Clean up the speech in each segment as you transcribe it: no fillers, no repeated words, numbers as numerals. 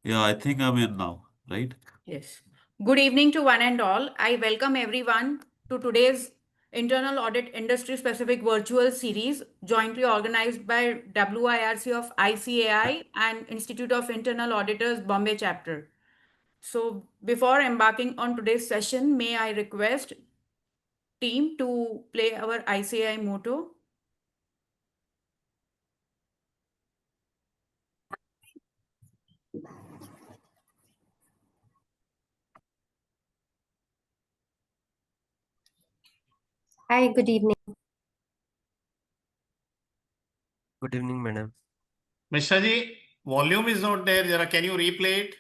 Yeah, I think I'm in now, right? Yes. Good evening to one and all. I welcome everyone to today's Internal Audit Industry Specific Virtual Series, jointly organized by WIRC of ICAI and Institute of Internal Auditors, Bombay Chapter. So, before embarking on today's session, may I request team to play our ICAI motto? Hi, good evening. Good evening, madam. Mishra ji, volume is not there. Jara, can you replay it?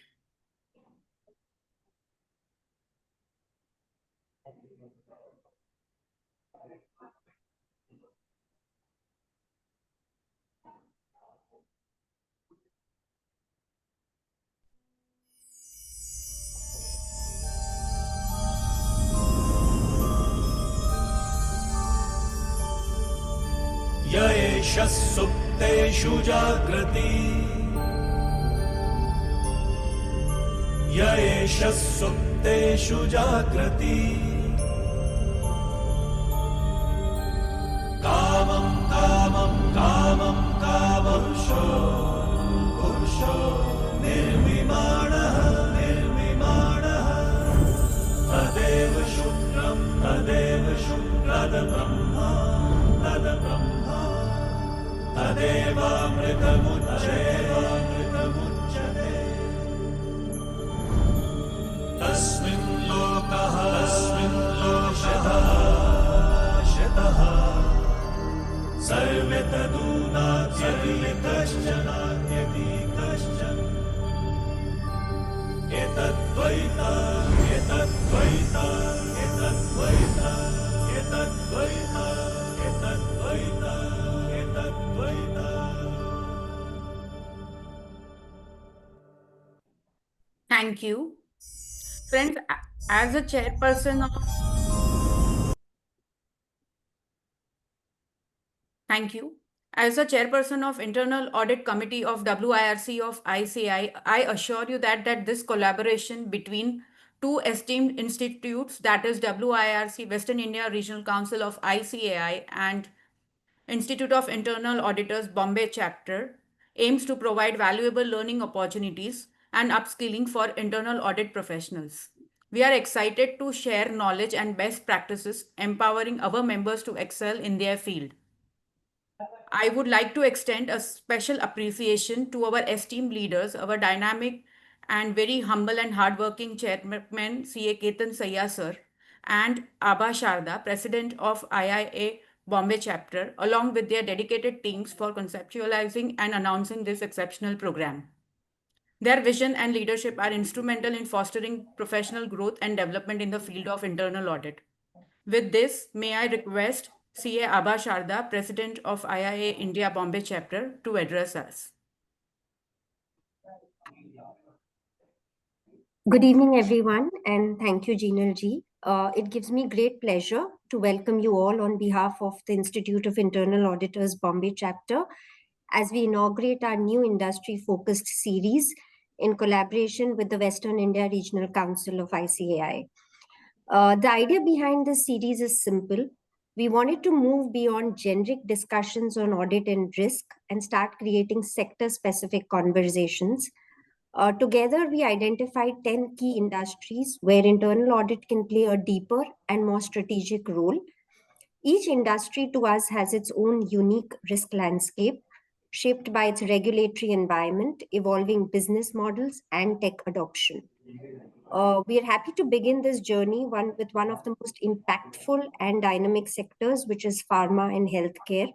य एष सुप्तेषु जाग्रति य एष सुप्तेषु जाग्रति कामं कामं कामं कामपुरुषो पुरुषो निर्विमाणः निर्विमाणः तदेव शुक्रं तद्ब्रह्मा तद्ब्रह्मा तदेवामृतमुच्यते तस्मिन् लोकः शतः सर्वे तदूनात्यपि कश्चन एतद्वैता एतद्वैता एतद्वैता एतद्वैता एतद्वैता एतद्वैता. Thank you. Friends, as a chairperson of Thank you. As a chairperson of Internal Audit Committee of WIRC of ICI, I assure you that this collaboration between two esteemed institutes, that is WIRC, Western India Regional Council of ICAI, and Institute of Internal Auditors, Bombay Chapter, aims to provide valuable learning opportunities and upskilling for internal audit professionals. We are excited to share knowledge and best practices, empowering our members to excel in their field. I would like to extend a special appreciation to our esteemed leaders, our dynamic and very humble and hardworking chairman, CA Ketan Sayya sir, and Abha Sharda, President of IIA Bombay Chapter, along with their dedicated teams for conceptualizing and announcing this exceptional program. Their vision and leadership are instrumental in fostering professional growth and development in the field of internal audit. With this, may I request CA Abha Sharda, President of IIA India Bombay Chapter, to address us. Good evening, everyone, and thank you, Jinal ji. It gives me great pleasure to welcome you all on behalf of the Institute of Internal Auditors Bombay Chapter as we inaugurate our new industry-focused series in collaboration with the Western India Regional Council of ICAI. The idea behind this series is simple. We wanted to move beyond generic discussions on audit and risk and start creating sector-specific conversations. Together, we identified 10 key industries where internal audit can play a deeper and more strategic role. Each industry to us has its own unique risk landscape, shaped by its regulatory environment, evolving business models, and tech adoption. We are happy to begin this journey with one of the most impactful and dynamic sectors, which is pharma and healthcare.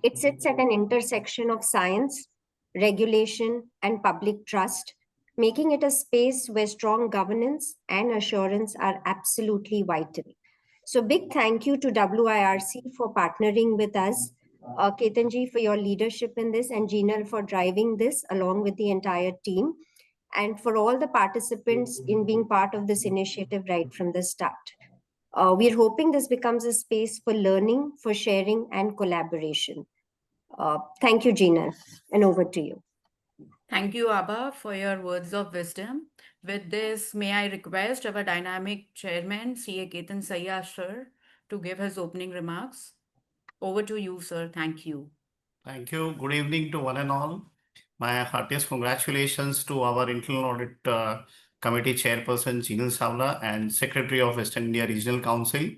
It sits at an intersection of science, regulation, and public trust, making it a space where strong governance and assurance are absolutely vital. So, big thank you to WIRC for partnering with us, Ketanji for your leadership in this, and Jinal for driving this along with the entire team, and for all the participants in being part of this initiative right from the start. We're hoping this becomes a space for learning, for sharing, and collaboration. Thank you, Gina, and over to you. Thank you, Abba, for your words of wisdom. With this, may I request our dynamic chairman, CA Ketan Sayya sir, to give his opening remarks. Over to you, sir. Thank you. Thank you. Good evening to one and all. My heartiest congratulations to our Internal Audit Committee Chairperson Jinal Savla and Secretary of Western India Regional Council,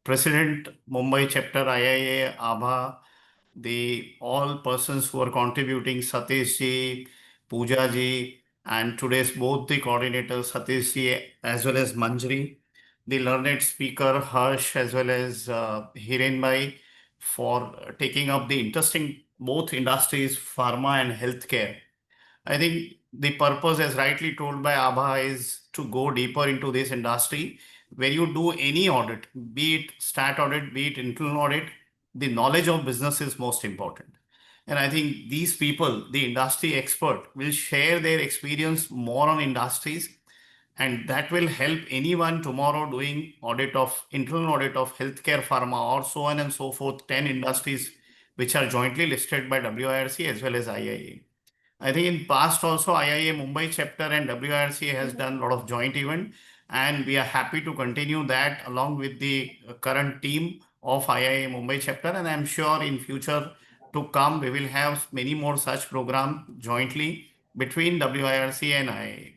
President Mumbai Chapter IIA Abha, the all persons who are contributing, Satish ji, Pooja ji, and today's both the coordinators, Satish ji as well as Manjri, the learned speaker Harsh as well as Hiren Bhai for taking up the interesting both industries, pharma and healthcare. I think the purpose, as rightly told by Abha, is to go deeper into this industry. When you do any audit, be it stat audit, be it internal audit, the knowledge of business is most important. And I think these people, the industry expert, will share their experience more on industries, and that will help anyone tomorrow doing audit of internal audit of healthcare, pharma, or so on and so forth, 10 industries which are jointly listed by WIRC as well as IIA. I think in past also IIA Mumbai chapter and WIRC has done a lot of joint event, and we are happy to continue that along with the current team of IIA Mumbai chapter, and I'm sure in future to come we will have many more such program jointly between WIRC and IIA.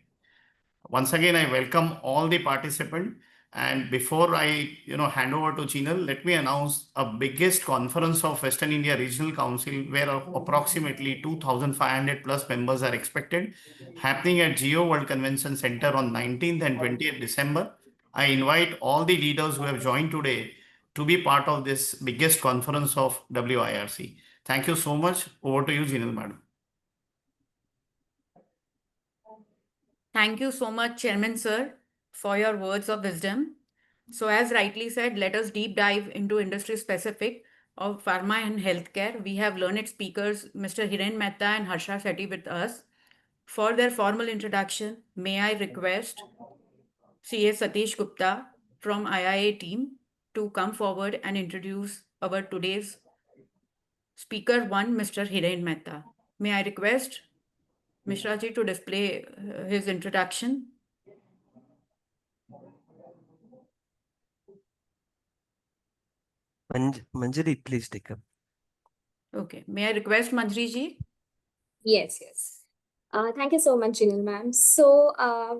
Once again, I welcome all the participants. And before I, hand over to Chinal, let me announce a biggest conference of Western India Regional Council where approximately 2,500 plus members are expected, happening at Geo World Convention Center on 19th and 20th December. I invite all the leaders who have joined today to be part of this biggest conference of WIRC. Thank you so much. Over to you, Chinal Madam. Thank you so much, Chairman Sir, for your words of wisdom. So, as rightly said, let us deep dive into industry specific of pharma and healthcare. We have learned speakers, Mr. Hiren Mehta and Harsha Shetty, with us. For their formal introduction, may I request CA Satish Gupta from IIA team to come forward and introduce our today's speaker one, Mr. Hiren Mehta. May I request Mishra ji to display his introduction? Manjari, please take up. Okay. May I request Manjri ji? Yes, yes. Thank you so much, Jinal ma'am. So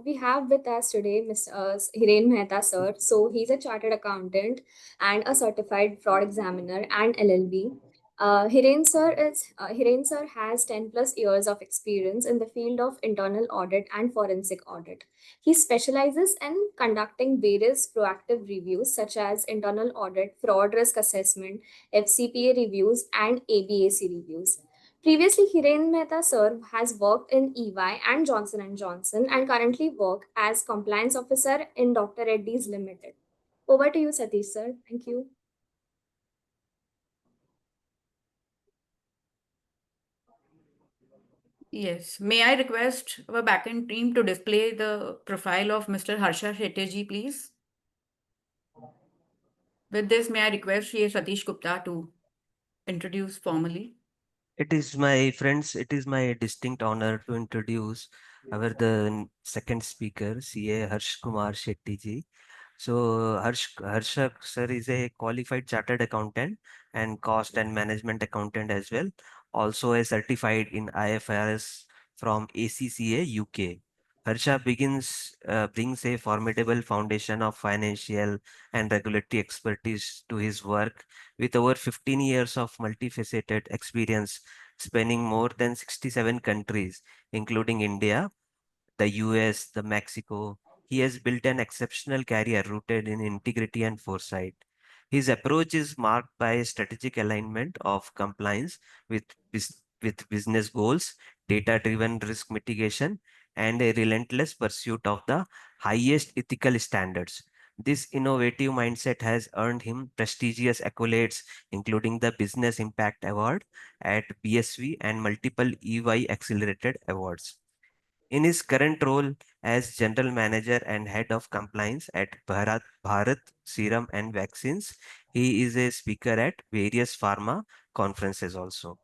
we have with us today Mr. Hiren Mehta sir. So he's a chartered accountant and a certified fraud examiner and LLB. Hiren sir has 10 plus years of experience in the field of internal audit and forensic audit. He specializes in conducting various proactive reviews such as internal audit, fraud risk assessment, FCPA reviews, and ABAC reviews. Previously, Hiren Mehta sir has worked in EY and Johnson & Johnson and currently work as compliance officer in Dr. Reddy's Limited. Over to you, Satish sir. Thank you. Yes. May I request our backend team to display the profile of Mr. Harsha Shetty ji, please? With this, may I request Shri Satish Gupta to introduce formally? It is my friends, it is my distinct honor to introduce the second speaker, CA Harsh Kumar Shetty ji. So Harsha sir is a qualified chartered accountant and cost and management accountant as well. Also a certified in IFRS from ACCA UK. Harsha brings a formidable foundation of financial and regulatory expertise to his work with over 15 years of multifaceted experience spanning more than 67 countries, including India, the US, the Mexico. He has built an exceptional career rooted in integrity and foresight. His approach is marked by strategic alignment of compliance with, with business goals, data-driven risk mitigation, and a relentless pursuit of the highest ethical standards. This innovative mindset has earned him prestigious accolades, including the Business Impact Award at BSV and multiple EY Accelerated Awards. In his current role as General Manager and Head of Compliance at Bharat Serum and Vaccines, he is a speaker at various pharma conferences also.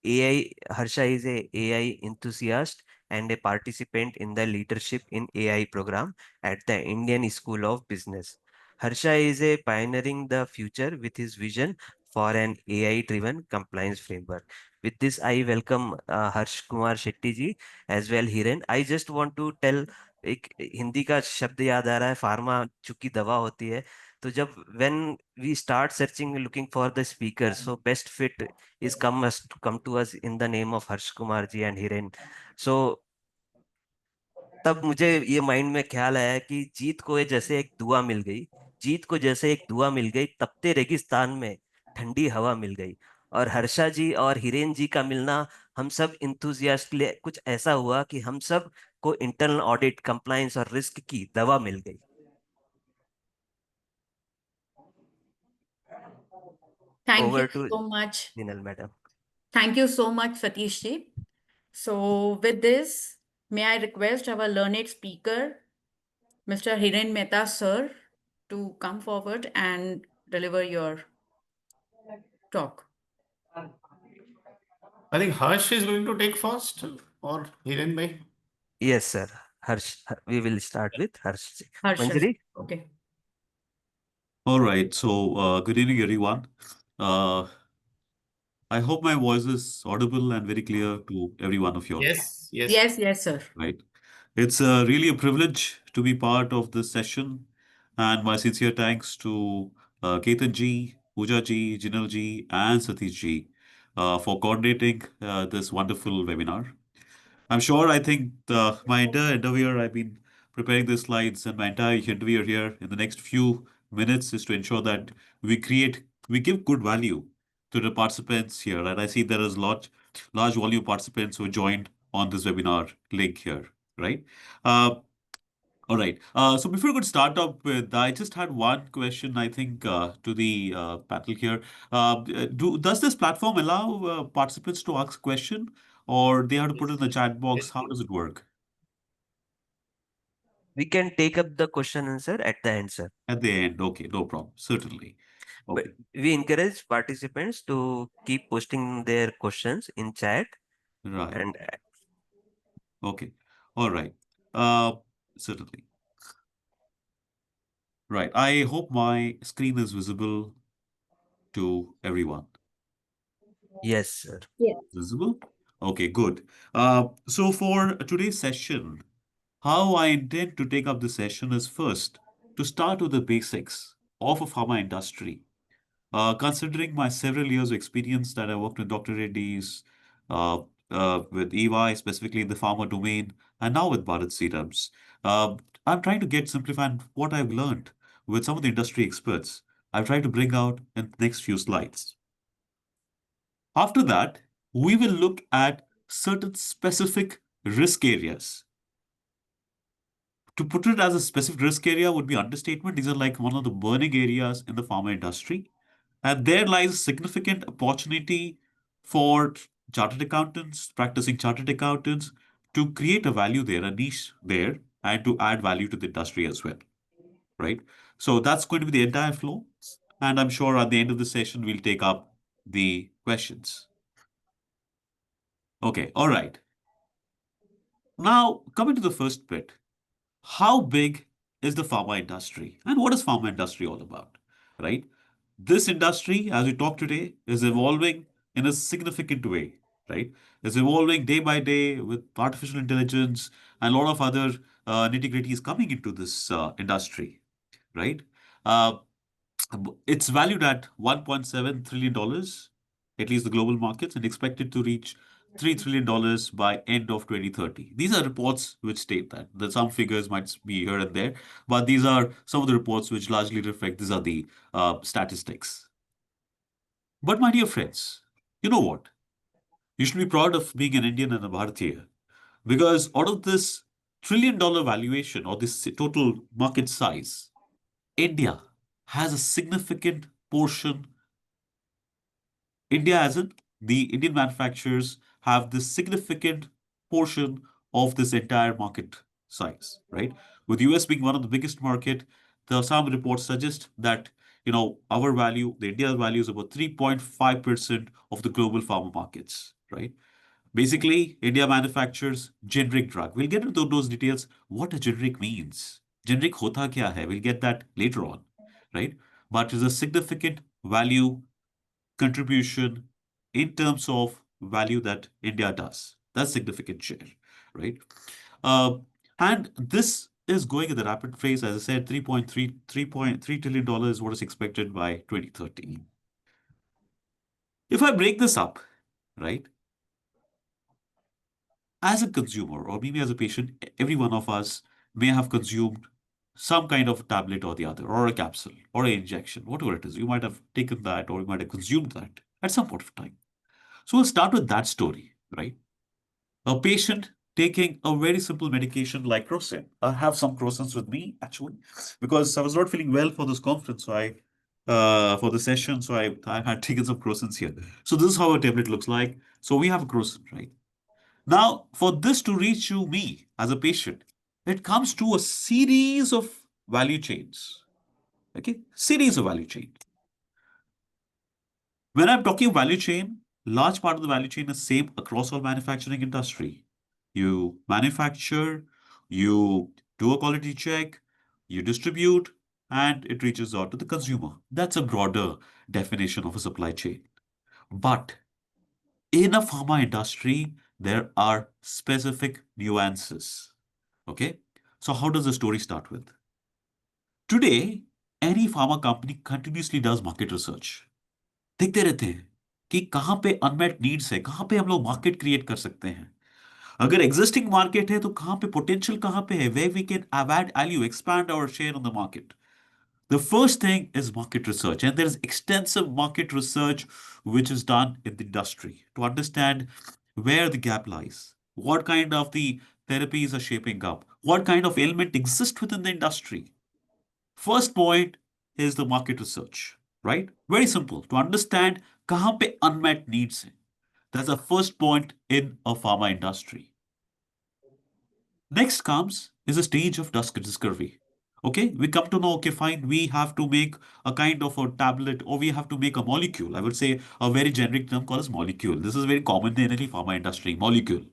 Harsha is a AI enthusiast and a participant in the Leadership in AI program at the Indian School of Business. Harsha is a pioneering the future with his vision for an AI-driven compliance framework. With this, I welcome Harsh Kumar Shetty ji as well, Hiren. I just want to tell एक हिंदी का शब्द याद आ रहा है, pharma चूंकि दवा होती है, तो जब when we start searching looking for the speaker, so best fit is come to us in the name of Harsh Kumar ji and Hiren. So तब मुझे ये माइंड में ख्याल आया कि जीत को ये जैसे एक दुआ मिल गई, जीत को जैसे एक दुआ मिल गई, तपते रेगिस्तान में ठंडी हवा मिल गई। और हर्षा जी और हिरेन जी का मिलना हम सब इंथुजियास्ट के लिए कुछ ऐसा हुआ कि हम सब को इंटरनल ऑडिट, कंप्लायंस और रिस्क की दवा मिल गई। Thank you over to so much. नीनल madam. Thank you so much, Satish ji. So, with this, may I request our learned speaker, Mr. Hiren Mehta, sir, to come forward and deliver your talk. I think Harsh is going to take first, or Hiren Bhai. Yes sir, Harsh, we will start with Harsh ji. Harsha. Manjari. Okay. All right. So, good evening, everyone. I hope my voice is audible and very clear to every one of you all. Yes, yes. Yes, yes, sir. Right. It's really a privilege to be part of this session, and my sincere thanks to Ketan ji, Pooja ji, Jinal ji, and Satish ji for coordinating this wonderful webinar. I'm sure I think my entire endeavor, I've been preparing the slides, and my entire endeavor here in the next few minutes is to ensure that we give good value to the participants here. And I see there is large volume participants who joined on this webinar link here, right? All right. So before we could start up with, I just had one question, I think, to the panel here. Does this platform allow participants to ask question, or they have to put it in the chat box? Yes, How does it work? We can take up the question answer at the end, sir. At the end, okay, no problem, certainly. But Okay, we encourage participants to keep posting their questions in chat right. and Okay, all right. Certainly. Right. I hope my screen is visible to everyone. yes, sir. Yes. Visible? Okay, good. So for today's session, how I intend to take up the session is first to start with the basics of a pharma industry. Considering my several years of experience that I worked with Dr. Reddy's, uh, with EY, specifically in the pharma domain, and now with Bharat Serums, I'm trying to get simplified what I've learned with some of the industry experts. I've tried to bring out in the next few slides. After that, we will look at certain specific risk areas. To put it as a specific risk area would be understatement. These are like one of the burning areas in the pharma industry. And there lies a significant opportunity for chartered accountants, practicing chartered accountants, to create a value there, a niche there, and to add value to the industry as well. Right? So that's going to be the entire flow. And I'm sure at the end of the session, we'll take up the questions. Okay, all right. Now, coming to the first bit, how big is the pharma industry and what is pharma industry all about, right? This industry, as we talk today, is evolving in a significant way, right? It's evolving day by day with artificial intelligence and a lot of other nitty-gritties coming into this industry, right? Uh, it's valued at $1.7 trillion, at least the global markets, and expected to reach $3 trillion by end of 2030. These are reports which state that. Some figures might be here and there, but these are some of the reports which largely reflect these are the statistics. But my dear friends, you know what? You should be proud of being an Indian and a Bharatiya, because out of this $1 trillion valuation or this total market size, India has a significant portion. India, as in the Indian manufacturers, have this significant portion of this entire market size, right? With US being one of the biggest market, there are some reports suggest that our value, the India's value is about 3.5% of the global pharma markets. right? Basically, India manufactures generic drug. We'll get into those details. What a generic means. Generic hota kya hai? We'll get that later on, right? But it's a significant value contribution in terms of value that India does. That's significant share, right? Uh, and this is going at the rapid phase, as I said, $3.3 trillion is what is expected by 2030. If I break this up, right, as a consumer or maybe as a patient, every one of us may have consumed some kind of tablet or the other, or a capsule, or an injection, whatever it is. You might have taken that or you might have consumed that at some point of time. So we'll start with that story, right? A patient taking a very simple medication like crocin. I have some crocins with me actually, because I was not feeling well for this conference. So for the session, so I had taken some crocins here. So this is how a tablet looks like. So we have a crocin, right? Now, for this to reach you, me as a patient, it comes to a series of value chains. Okay, series of value chain. When I'm talking value chain, large part of the value chain is same across all manufacturing industry. You manufacture, you do a quality check, you distribute, and it reaches out to the consumer. That's a broader definition of a supply chain. But in a pharma industry, there are specific nuances. Okay? So how does the story start with? Today, any pharma company continuously does market research. देखते रहते हैं कि कहाँ पे unmet needs है, कहाँ पे हम लोग मार्केट क्रिएट कर सकते हैं. अगर एग्जिस्टिंग मार्केट है तो कहाँ पे पोटेंशियल कहाँ पे है, where we can add value, expand our share on the market. The first thing is market research, and there is extensive market research which is done in the industry to understand where the gap lies, what kind of the therapies are shaping up, what kind of ailment exists within the industry. First point is the market research, right? Very simple to understand kahan pe unmet needs hai. That's the first point in a pharma industry. Next comes is a stage of discovery. Okay, we come to know, okay, fine, we have to make a kind of a tablet or we have to make a molecule. I would say a very generic term called as molecule. This is very common in any pharma industry, molecule.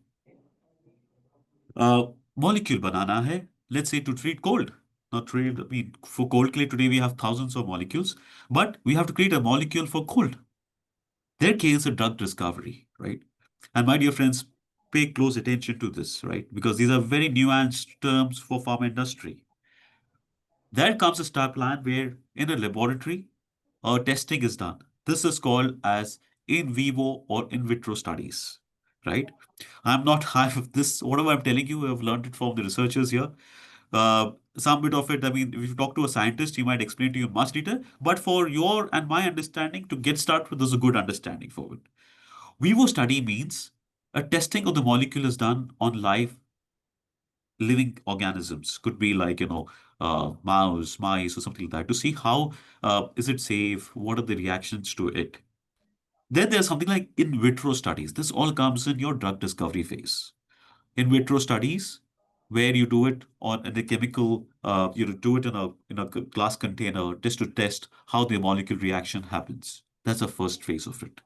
Molecule banana hai, let's say to treat cold. Not treat, I mean, for cold clay today we have thousands of molecules, but we have to create a molecule for cold. There came a drug discovery, right? And my dear friends, pay close attention to this, right? Because these are very nuanced terms for pharma industry. There comes a start plan where in a laboratory, testing is done. This is called as in vivo or in vitro studies, right? I'm not high of this. Whatever I'm telling you, I've learned it from the researchers here. Some bit of it, I mean, if you talk to a scientist, he might explain to you in much detail. But for your and my understanding, to get started with, there's a good understanding for it. Vivo study means a testing of the molecule is done on live living organisms. Could be like, mouse, mice, or something like that, to see how is it safe, what are the reactions to it. Then there's something like in vitro studies. This all comes in your drug discovery phase. In vitro studies, where you do it on in a chemical, you do it in a glass container just to test how the molecule reaction happens. That's the first phase of it.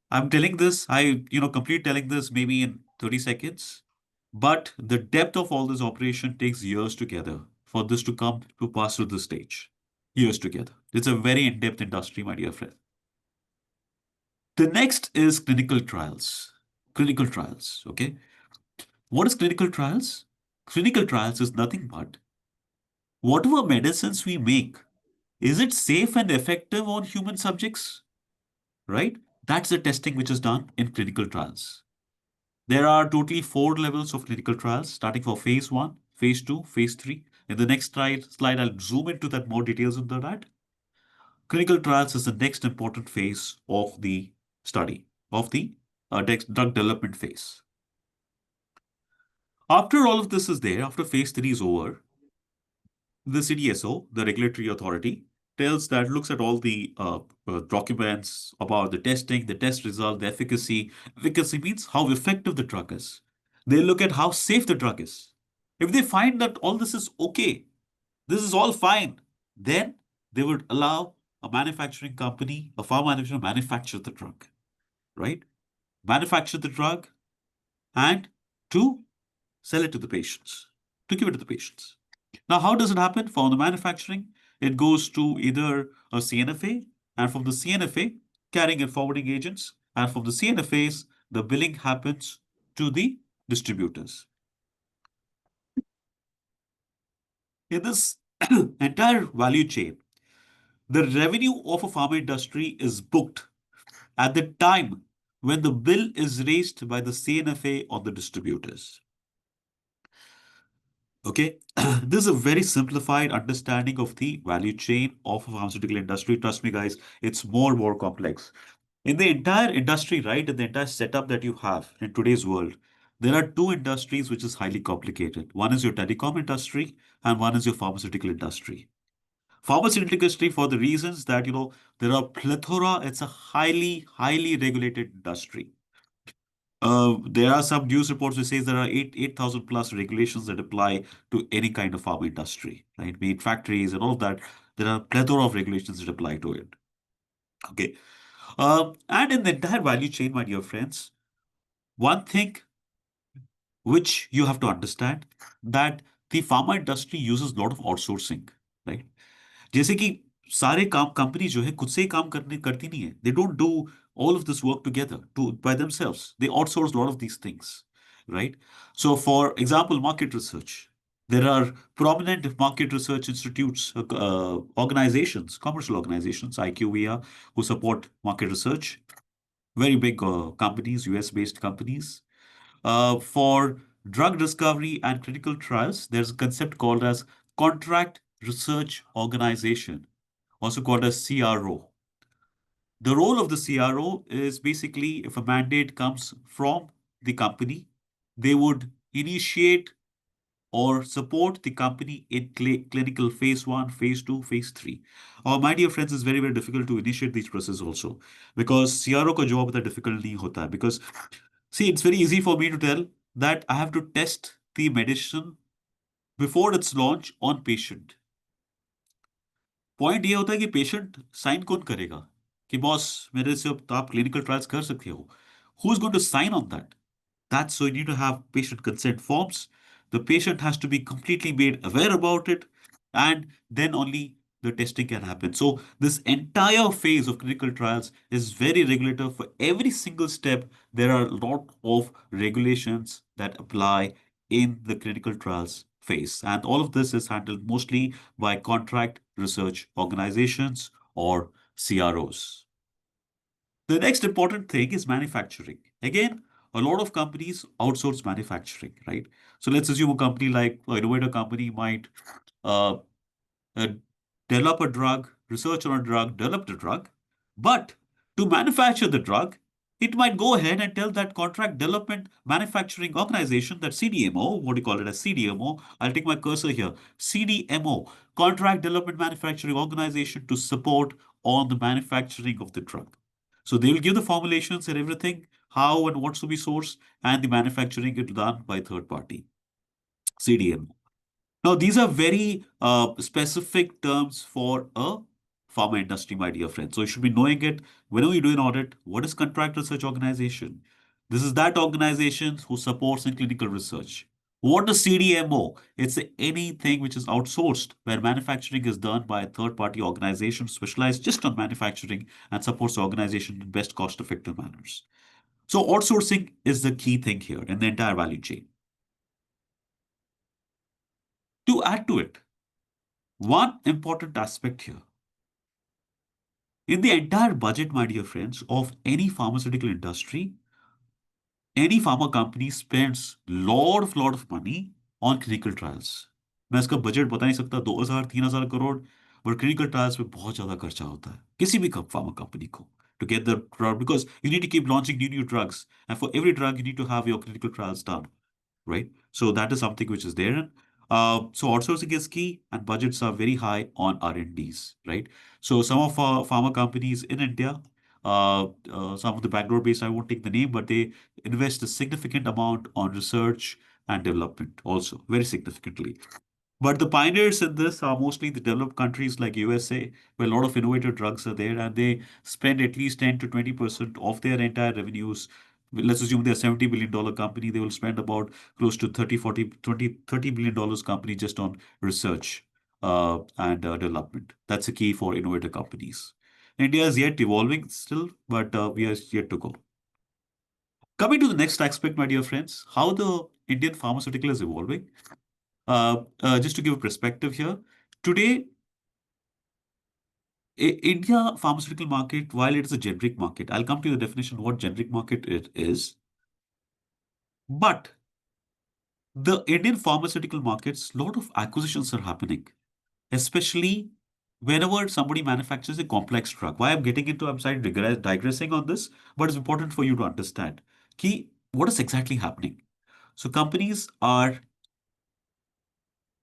I'm telling this, complete telling this maybe in 30 seconds, but the depth of all this operation takes years together for this to come to pass through this stage. Years together. It's a very in-depth industry, my dear friend. The next is clinical trials. Clinical trials, okay? What is clinical trials? Clinical trials is nothing but whatever medicines we make, is it safe and effective on human subjects? Right? That's the testing which is done in clinical trials. There are totally 4 levels of clinical trials, starting for phase 1, phase 2, phase 3. In the next slide, I'll zoom into that more details into that. Clinical trials is the next important phase of the study, of the drug development phase. After all of this is there, after phase 3 is over, the CDSO, the regulatory authority, looks at all the documents about the testing, the test result, the efficacy. Efficacy means how effective the drug is. They look at how safe the drug is. If they find that all this is okay, this is all fine, then they would allow a manufacturing company, a pharma manufacturer, manufacture the drug, right? manufacture the drug, and to sell it to the patients, to give it to the patients. Now, how does it happen? From the manufacturing, it goes to either a CNFA, and from the CNFA, carrying and forwarding agents, and from the CNFAs, the billing happens to the distributors. In this entire value chain, the revenue of a pharma industry is booked at the time when the bill is raised by the CNFA or the distributors. Okay, this is a very simplified understanding of the value chain of a pharmaceutical industry. Trust me, guys, it's more complex. In the entire industry, right, in the entire setup that you have in today's world, there are two industries which is highly complicated. One is your telecom industry, and one is your pharmaceutical industry. Pharmaceutical industry, for the reasons that there are plethora. It's a highly regulated industry. There are some news reports which says there are 8,000 plus regulations that apply to any kind of pharma industry, right? Be it factories and all of that. There are a plethora of regulations that apply to it. Okay. And in the entire value chain, my dear friends, one thing which you have to understand that the pharma industry uses a lot of outsourcing, right? जैसे कि सारे काम company जो है खुद से ही काम करने करती नहीं है. They don't do all of this work together by themselves. They outsource a lot of these things, right? So for example, market research. There are prominent market research institutes, organizations, commercial organizations, IQVIA, who support market research. Very big companies, US-based companies. For drug discovery and clinical trials, there's a concept called as Contract Research Organization, also called as CRO. The role of the CRO is basically if a mandate comes from the company, they would initiate or support the company in clinical phase 1, phase 2, phase 3. My dear friends, it's very difficult to initiate these processes also because CRO का job इतना difficult नहीं होता है because see, it's very easy for me to tell that I have to test the medicine before its launch on patient. Point ये होता है कि patient sign कौन करेगा कि बॉस मेरे से अब आप क्लिनिकल ट्रायल्स कर सकते हो who is going to sign on that that's so you need to have patient consent forms. The patient has to be completely made aware about it, and then only the testing can happen. So this entire phase of clinical trials is very regulated. For every single step, there are a lot of regulations that apply in the clinical trials phase. And all of this is handled mostly by contract research organizations or CROs. The next important thing is manufacturing. Again, a lot of companies outsource manufacturing, right? So let's assume a company like an innovator company might uh, uh, develop a drug, research on a drug, develop the drug, but to manufacture the drug, it might go ahead and tell that contract development manufacturing organization, that CDMO, what do you call it as CDMO? I'll take my cursor here. CDMO, contract development manufacturing organization, to support on the manufacturing of the drug. So they will give the formulations and everything, how and what's to be sourced, and the manufacturing is done by third party, CDMO. Now, these are very specific terms for a pharma industry, my dear friends. So you should be knowing it whenever you do an audit. What is contract research organization? This is that organization who supports in clinical research. What is CDMO? It's anything which is outsourced, where manufacturing is done by a third-party organization specialized just on manufacturing and supports the organization in best cost-effective manners. So outsourcing is the key thing here in the entire value chain. To add to it, one important aspect here. In the entire budget, my dear friends, of any pharmaceutical industry, any pharma company spends lot of money on clinical trials. मैं इसका budget बता नहीं सकता 2,000-3,000 करोड़, और clinical trials पे बहुत ज्यादा खर्चा होता है किसी भी फार्मा कंपनी को to get the drug, because you need to keep launching new drugs, and for every drug you need to have your clinical trials done, right? So that is something which is there. So outsourcing is key, and budgets are very high on R&Ds, right? So some of our pharma companies in India, some of the Bangalore-based, I won't take the name, but they invest a significant amount on research and development also, very significantly. But the pioneers in this are mostly the developed countries like USA, where a lot of innovative drugs are there, and they spend at least 10 to 20% of their entire revenues let's assume they're $70 billion company, they will spend about close to 30, 40, 20, $30 billion company just on research and development. That's a key for innovator companies. India is yet evolving still, but we are yet to go. Coming to the next aspect, my dear friends, how the Indian pharmaceutical is evolving. Just to give a perspective here, today, India pharmaceutical market, while it is a generic market, I'll come to the definition of what generic market it is. But the Indian pharmaceutical markets, lot of acquisitions are happening, especially whenever somebody manufactures a complex drug. Why I'm getting into, I'm sorry, digressing on this, but it's important for you to understand. Key, what is exactly happening? So companies are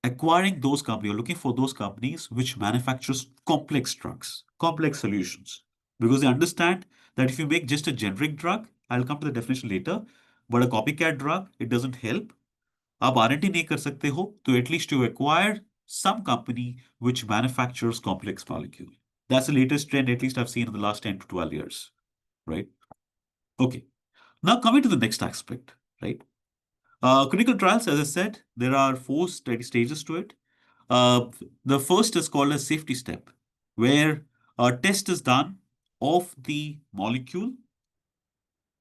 acquiring those companies or looking for those companies which manufactures complex drugs, complex solutions, because they understand that if you make just a generic drug, I'll come to the definition later, but a copycat drug, it doesn't help. आप R&D नहीं कर सकते हो, तो at least you acquire some company which manufactures complex molecule. That's the latest trend, at least I've seen in the last 10 to 12 years, right? Okay. Now coming to the next aspect, right? Clinical trials, as I said, there are four stages to it. Uh, the first is called a safety step, where a test is done of the molecule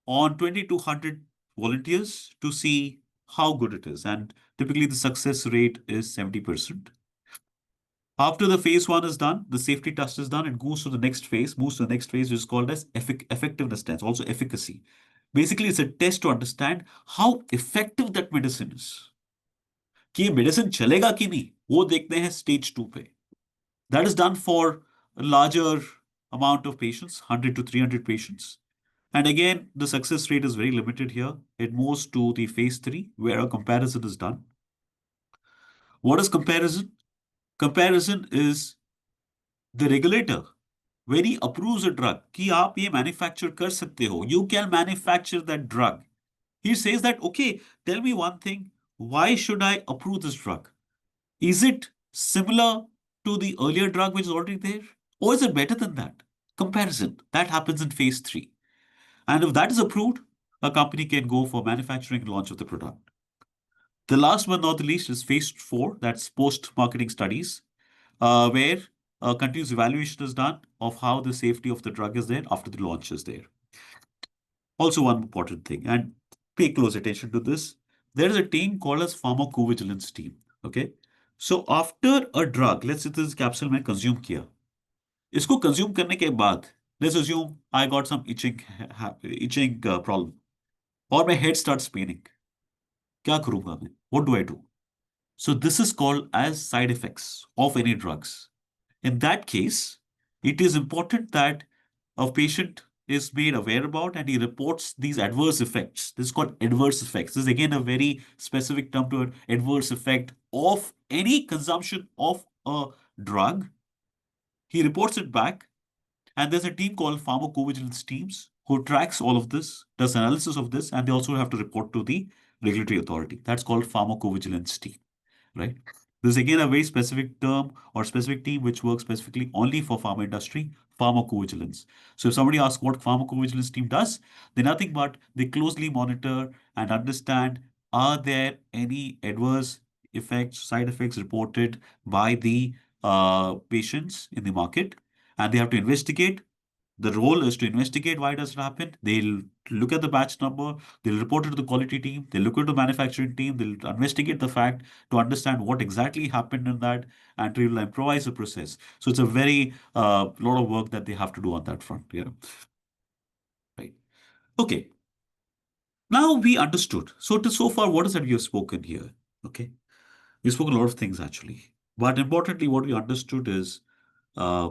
on 20 to 100 volunteers to see how good it is. And typically the success rate is 70%. After the phase one is done, the safety test is done, it goes to the next phase, moves to the next phase, which is called as effectiveness test, also efficacy. Basically, it's a test to understand how effective that medicine is. कि ये medicine चलेगा कि नहीं वो देखते हैं stage 2 पे. That is done for a larger amount of patients, 100 to 300 patients. And again, the success rate is very limited here. It moves to the phase 3, where a comparison is done. What is comparison? Comparison is the regulator, when he approves a drug, कि आप ये manufacture कर सकते हो, you can manufacture that drug. He says that, okay, tell me one thing, why should I approve this drug? Is it similar to the earlier drug which is already there? Or is it better than that? Comparison. That happens in phase 3. And if that is approved, a company can go for manufacturing and launch of the product. The last but not the least is phase 4, that's post-marketing studies, where a continuous evaluation is done of how the safety of the drug is there after the launch is there. Also, one important thing, and pay close attention to this, there is a team called as pharmacovigilance team. Okay, so after a drug, let's say this capsule में consume किया, इसको consume करने के बाद, let's assume I got some itching problem, or my head starts paining. क्या करूंगा मैं? What do I do? So this is called as side effects of any drugs. In that case, it is important that a patient is made aware about and he reports these adverse effects. This is called adverse effects. This is again a very specific term to an adverse effect of any consumption of a drug. He reports it back, and there's a team called pharmacovigilance teams who tracks all of this, does analysis of this, and they also have to report to the regulatory authority. That's called pharmacovigilance team, right? This is again a very specific term or specific team which works specifically only for pharma industry, pharmacovigilance. So if somebody asks what pharmacovigilance team does, they're nothing but they closely monitor and understand, are there any adverse effects, side effects reported by the patients in the market, and they have to investigate. The role is to investigate why does it happen. They'll look at the batch number, they'll report it to the quality team, they'll look at the manufacturing team, they'll investigate the fact to understand what exactly happened in that and to improvise the process. So it's a very lot of work that they have to do on that front. Yeah. Right. Okay. Now we understood. So far, what is that we have spoken here? Okay. We spoke a lot of things actually. But importantly, what we understood is uh,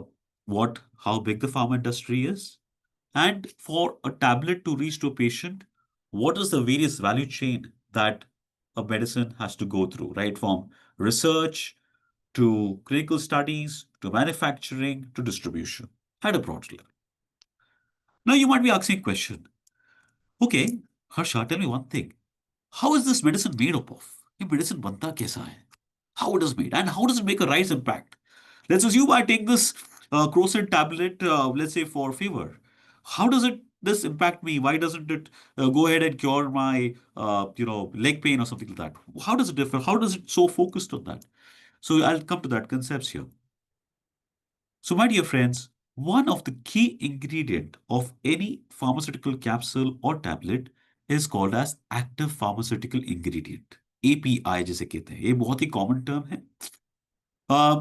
how big the pharma industry is. And for a tablet to reach to a patient, what is the various value chain that a medicine has to go through, right? From research to clinical studies to manufacturing to distribution at a broad level. Now you might be asking a question. Okay, Harsha, tell me one thing. How is this medicine made up of? ये medicine बनता कैसा है? How it is made and how does it make a rise impact? Let's assume I take this crocin tablet, let's say for fever. How does it this impact me? Why doesn't it go ahead and cure my, leg pain or something like that? How does it differ? How does it so focused on that? So I'll come to that concepts here. So, my dear friends, one of the key ingredient of any pharmaceutical capsule or tablet is called as active pharmaceutical ingredient. API जिसे कहते हैं, ये बहुत ही common term है.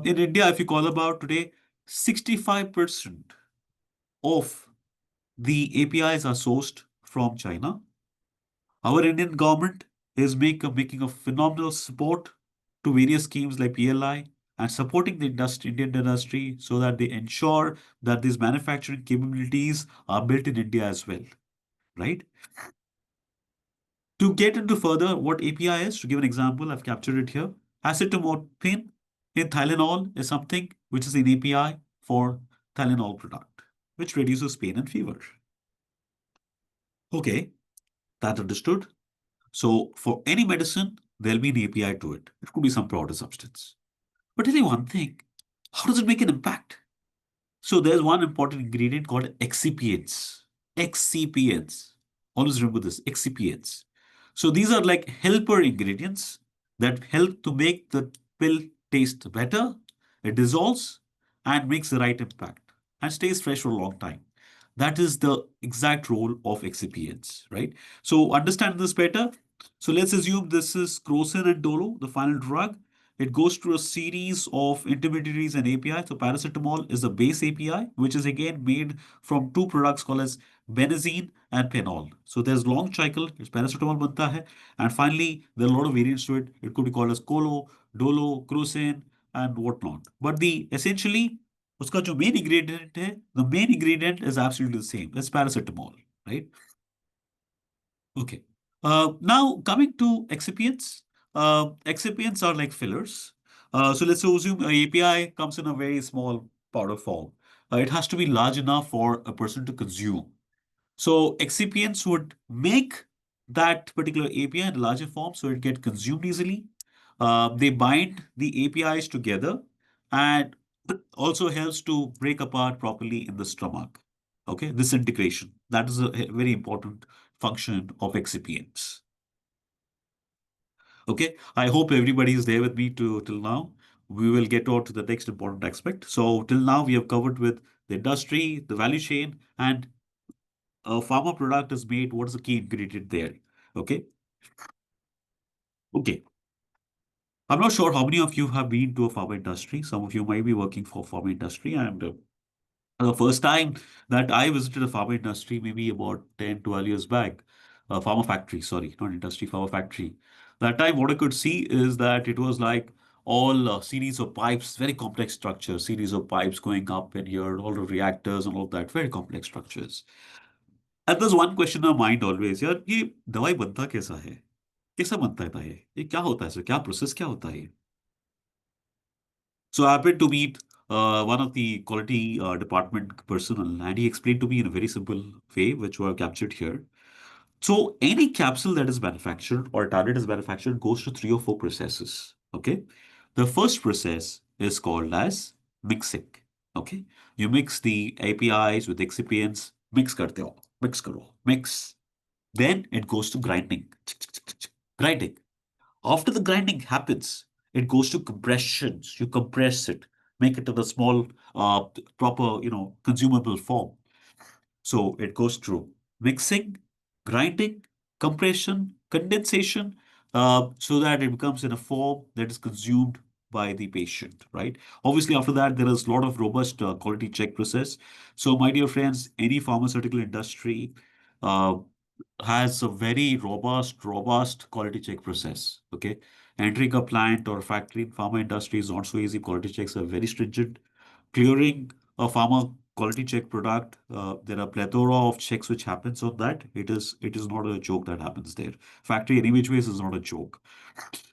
In India, if you call about today, 65% of the APIs are sourced from China. Our Indian government is making a phenomenal support to various schemes like PLI and supporting the Indian industry so that they ensure that these manufacturing capabilities are built in India as well, right? To get into further what API is, to give an example, I've captured it here. Acetaminophen in Tylenol is something which is an API for Tylenol product, which reduces pain and fever. Okay, that understood. So for any medicine, there'll be an API to it. It could be some powder substance. But tell you one thing, how does it make an impact? So there's one important ingredient called excipients. Excipients. Always remember this, excipients. So these are like helper ingredients that help to make the pill taste better. It dissolves and makes the right impact and stays fresh for a long time. That is the exact role of excipients, right? So understand this better. So let's assume this is crocin and dolo, the final drug. It goes through a series of intermediaries and API. So paracetamol is the base API, which is again made from two products called as benazine and phenol. So there's long cycle, it's paracetamol banta hai. And finally, there are a lot of variants to it. It could be called as colo, dolo, crocin, and whatnot. But the essentially, उसका जो main ingredient है, the main ingredient is absolutely the same. It's paracetamol, right? Okay. Now coming to excipients. Excipients are like fillers. So let's assume a API comes in a very small powder form. It has to be large enough for a person to consume. So excipients would make that particular API in a larger form so it get consumed easily. They bind the APIs together and also helps to break apart properly in the stomach. Okay, this integration. That is a very important function of excipients. Okay, I hope everybody is there with me till now. We will get on to the next important aspect. So till now we have covered with the industry, the value chain, and a pharma product is made. What is the key ingredient there? Okay. Okay. I'm not sure how many of you have been to a pharma industry. Some of you might be working for pharma industry, and the first time that I visited a pharma industry, maybe about 10, 12 years back, a pharma factory, sorry, not industry, pharma factory. That time, what I could see is that it was like all series of pipes, very complex structure, series of pipes going up in here, all the reactors and all that, very complex structures. And there's one question in my mind always, यार ये दवाई बनता कैसा है? कैसा बनता है ये क्या होता है सर? क्या प्रोसेस क्या होता है ये? So I happened to meet one of the quality department personnel, and he explained to me in a very simple way, which were captured here. So any capsule that is manufactured or tablet is manufactured goes through three or four processes. Okay. The first process is called as mixing. Okay. You mix the APIs with excipients, mix karte ho, mix karo, mix. Then it goes to grinding. Grinding. After the grinding happens, it goes to compressions. You compress it, make it to the small, proper, consumable form. So it goes through mixing, grinding, compression, condensation, so that it becomes in a form that is consumed by the patient, right? Obviously, after that, there is a lot of robust quality check process. So, my dear friends, any pharmaceutical industry uh, has a very robust quality check process. Okay. Entering a plant or factory in pharma industry is not so easy. Quality checks are very stringent. Clearing a pharma quality check product, there are plethora of checks which happens on that. It is not a joke that happens there. Factory any which ways is not a joke.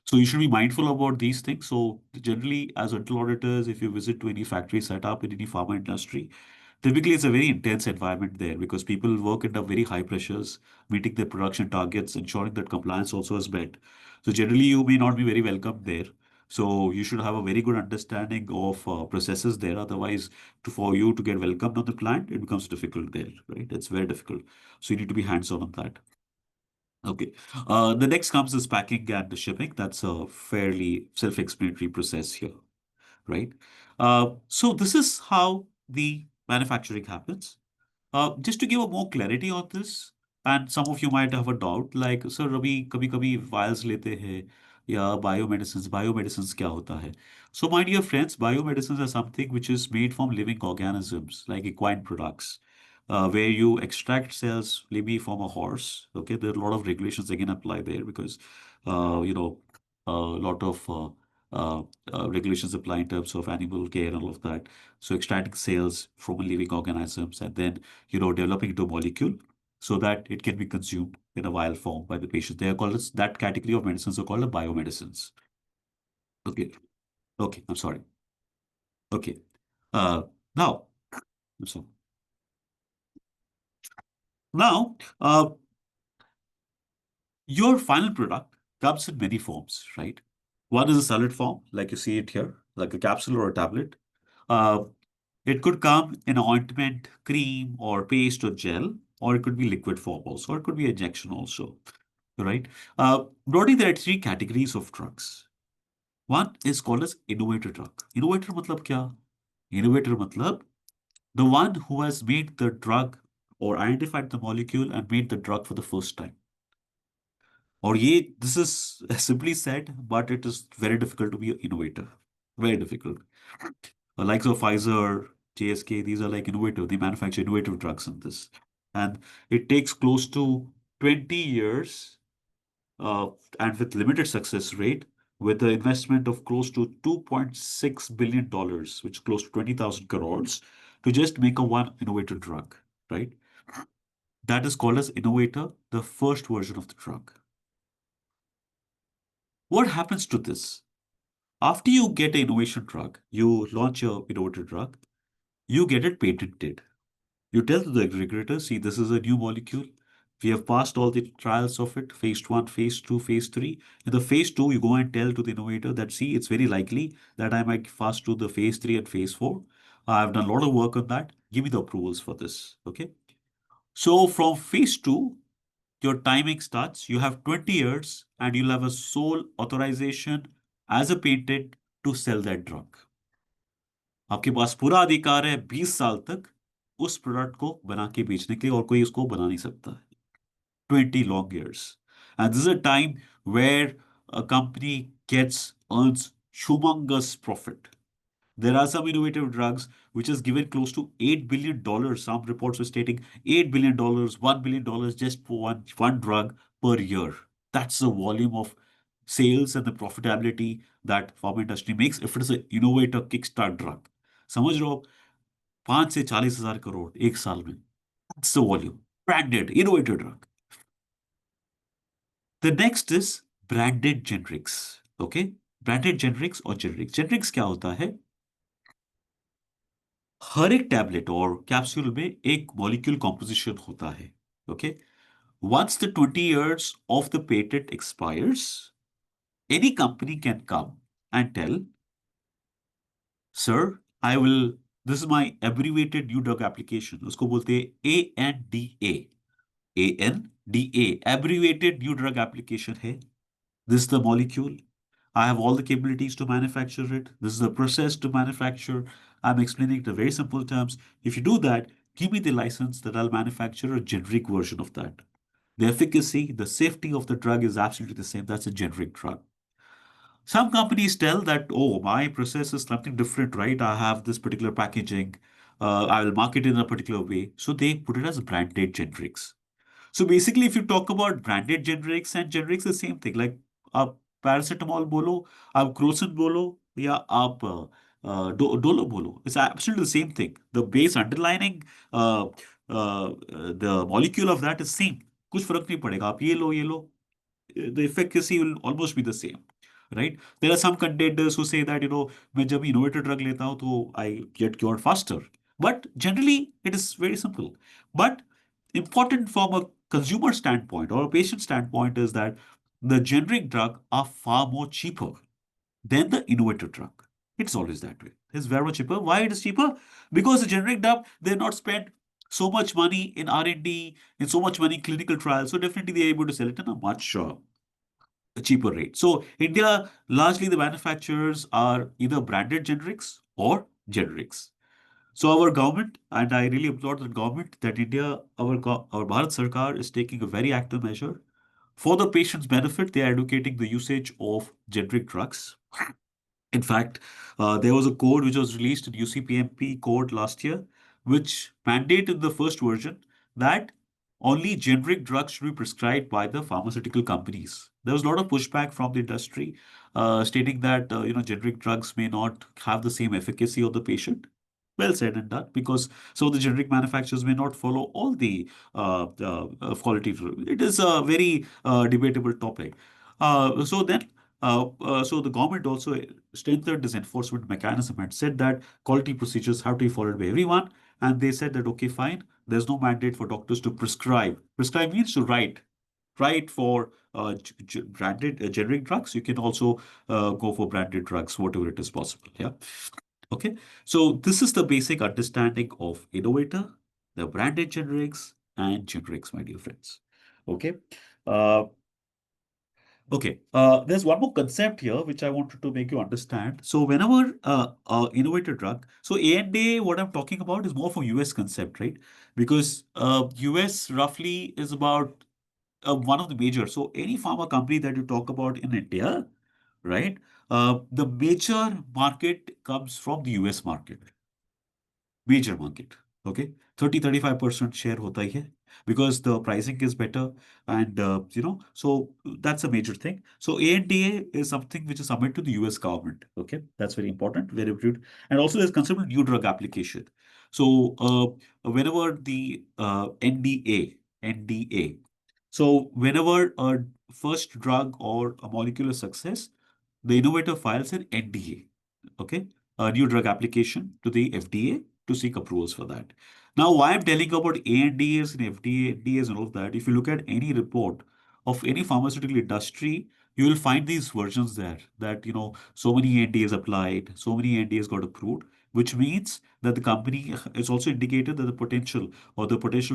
So you should be mindful about these things. So generally, as internal auditors, if you visit to any factory setup in any pharma industry, typically it's a very intense environment there because people work under very high pressures, meeting their production targets, ensuring that compliance also is met. So generally, you may not be very welcome there. So you should have a very good understanding of processes there. Otherwise, for you to get welcomed on the plant, it becomes difficult there, right? It's very difficult. So you need to be hands-on on that. Okay. The next comes is packing and shipping. That's a fairly self-explanatory process here, right? So this is how the manufacturing happens. Just to give a more clarity on this, and some of you might have a doubt, like, sir, अभी कभी कभी vials लेते हैं या biomedicines क्या होता है? So my dear friends, biomedicines are something which is made from living organisms, like equine products, where you extract cells maybe from a horse. Okay, there are a lot of regulations again apply there because, you know, a lot of regulations apply in terms of animal care and all of that. So extracting cells from a living organisms and then developing into a molecule so that it can be consumed in a vial form by the patient. They are called as, that category of medicines are called biomedicines. Okay. Okay. I'm sorry. Okay. Now, I'm sorry. Now, your final product comes in many forms, right? One is a solid form, like you see it here, like a capsule or a tablet. Uh, it could come in an ointment, cream, or paste or gel, or it could be liquid form also, or it could be injection also, right? Broadly, there are three categories of drugs. One is called as innovator drug. Innovator matlab kya? Innovator matlab the one who has made the drug or identified the molecule and made the drug for the first time. Or ye, this is simply said, but it is very difficult to be an innovator. Very difficult. Likes of Pfizer, GSK, these are like innovative. They manufacture innovative drugs in this. And it takes close to 20 years uh, and with limited success rate, with an investment of close to $2.6 billion, which is close to 20,000 crores, to just make a one innovative drug, right? That is called as innovator, the first version of the drug. What happens to this? After you get an innovation drug, you launch your innovative drug, you get it patented. You tell to the regulator, see, this is a new molecule. We have passed all the trials of it, phase one, phase two, phase three. In the phase two, you go and tell to the innovator that, see, it's very likely that I might pass to the phase three and phase four. I've done a lot of work on that. Give me the approvals for this. Okay. So from phase two, your timing starts. You have 20 years and you'll have a sole authorization as a patent to sell that drug. आपके पास पूरा अधिकार है 20 साल तक उस product को बना के बेचने के लिए और कोई उसको बना नहीं सकता है 20 long years. And this is a time where a company earns humongous profit. There are some innovative drugs which has given close to $8 billion. Some reports are stating $8 billion, $1 billion just for one drug per year. That's the volume of sales and the profitability that pharma industry makes if it is an innovator kickstart drug. समझ रहे हो आप? 5 से 40,000 करोड़ एक साल में. That's the volume. Branded, innovative drug. The next is branded generics. Okay? Branded generics or generics. Generics क्या होता है? हर एक टैबलेट और कैप्सूल में एक मॉलिक्यूल कॉम्पोजिशन होता है. Okay? Once the 20 years of the patent expires, any company can come and tell, sir, this is my abbreviated new drug application. उसको बोलते हैं ANDA. ANDA, abbreviated new drug application है. This is the molecule. I have all the capabilities to manufacture it. This is the process to manufacture. I'm explaining it in very simple terms. If you do that, give me the license that I'll manufacture a generic version of that. The efficacy, the safety of the drug is absolutely the same. That's a generic drug. Some companies tell that, oh, my process is something different, right? I have this particular packaging. I will market it in a particular way. So they put it as branded generics. So basically, if you talk about branded generics and generics, the same thing. Like आप paracetamol बोलो, आप Crocin बोलो, या आप Dolo बोलो. It's absolutely the same thing. The base underlining the molecule of that is same. कुछ फर्क नहीं पड़ेगा. आप ये लो. The efficacy will almost be the same. Right? There are some contenders who say that, मैं जब innovator drug लेता हूँ तो I get cured faster. But generally, it is very simple. But important from a consumer standpoint or a patient standpoint is that the generic drug are far more cheaper. than the innovator drug. It's always that way. It's very much cheaper. Why it is cheaper? Because the generic drug, they're not spent so much money in R&D, in so much money in clinical trials. So definitely they're able to sell it at a much cheaper rate. So India, largely the manufacturers are either branded generics or generics. So our government, and I really applaud the government that India, our Bharat Sarkar is taking a very active measure. For the patient's benefit, they are advocating the usage of generic drugs. In fact, there was a code which was released in UCPMP code last year, which mandated the first version that only generic drugs should be prescribed by the pharmaceutical companies. There was a lot of pushback from the industry, stating that generic drugs may not have the same efficacy of the patient. Well said and done, because some of the generic manufacturers may not follow all the quality. It is a very debatable topic. So the government also strengthened this enforcement mechanism and said that quality procedures have to be followed by everyone. And they said that, okay, fine, there's no mandate for doctors to prescribe. Prescribe means to write for branded generic drugs. You can also go for branded drugs, whatever it is possible. Yeah. Okay. So this is the basic understanding of innovator, the branded generics, and generics, my dear friends. Okay. Uh, Okay, there's one more concept here which I wanted to make you understand. So whenever innovator drug, so ANDA, what I'm talking about is more for US concept, right? Because US roughly is about one of the major. So any pharma company that you talk about in India, right? The major market comes from the US market. Major market. Okay, 30-35% share hota hi hai because the pricing is better, and so that's a major thing. So ANDA is something which is submitted to the US government. Okay, that's very important, very important. And also there's concept of new drug application. So whenever the NDA, so whenever a first drug or a molecular success, the innovator files an NDA, okay, a new drug application to the FDA to seek approvals for that. Now, why I'm telling about ANDAs and FDAs and all of that, if you look at any report of any pharmaceutical industry, you will find these versions there that, so many ANDAs applied, so many ANDAs got approved, which means that the company, it's also indicated that the potential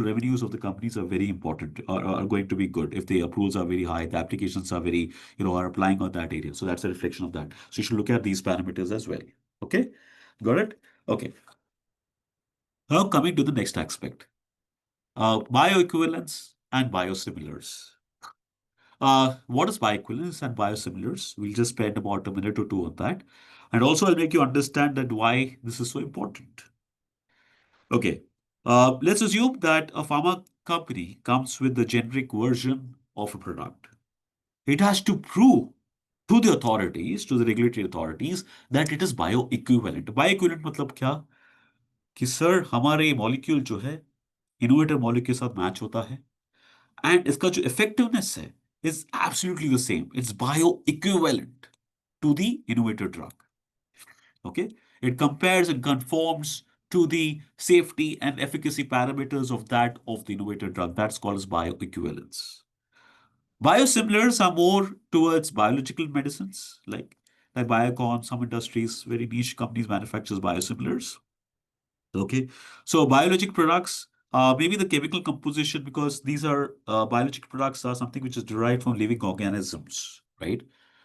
revenues of the companies are very important, are going to be good. If the approvals are very high, the applications are very, are applying on that area. So that's a reflection of that. So you should look at these parameters as well. Okay, got it? Okay. Now coming to the next aspect, bioequivalence and biosimilars. What is bioequivalence and biosimilars? We'll just spend about a minute or two on that. And also I'll make you understand that why this is so important. Okay. Let's assume that a pharma company comes with the generic version of a product. It has to prove to the authorities, to the regulatory authorities, that it is bioequivalent. Bioequivalent मतलब क्या? कि sir हमारे molecule जो है innovator molecule के साथ match होता है एंड इसका जो इफेक्टिवनेस है is absolutely the same. It's bioequivalent to the innovator drug. Okay, it compares and conforms to the safety and efficacy parameters of that of the innovator drug. That's called as bioequivalence. Biosimilars are more towards biological medicines, like Biocon. Some industries, very niche companies, manufactures biosimilars. Okay, so biologic products, maybe the chemical composition, because these are biologic products are something which is derived from living organisms, right?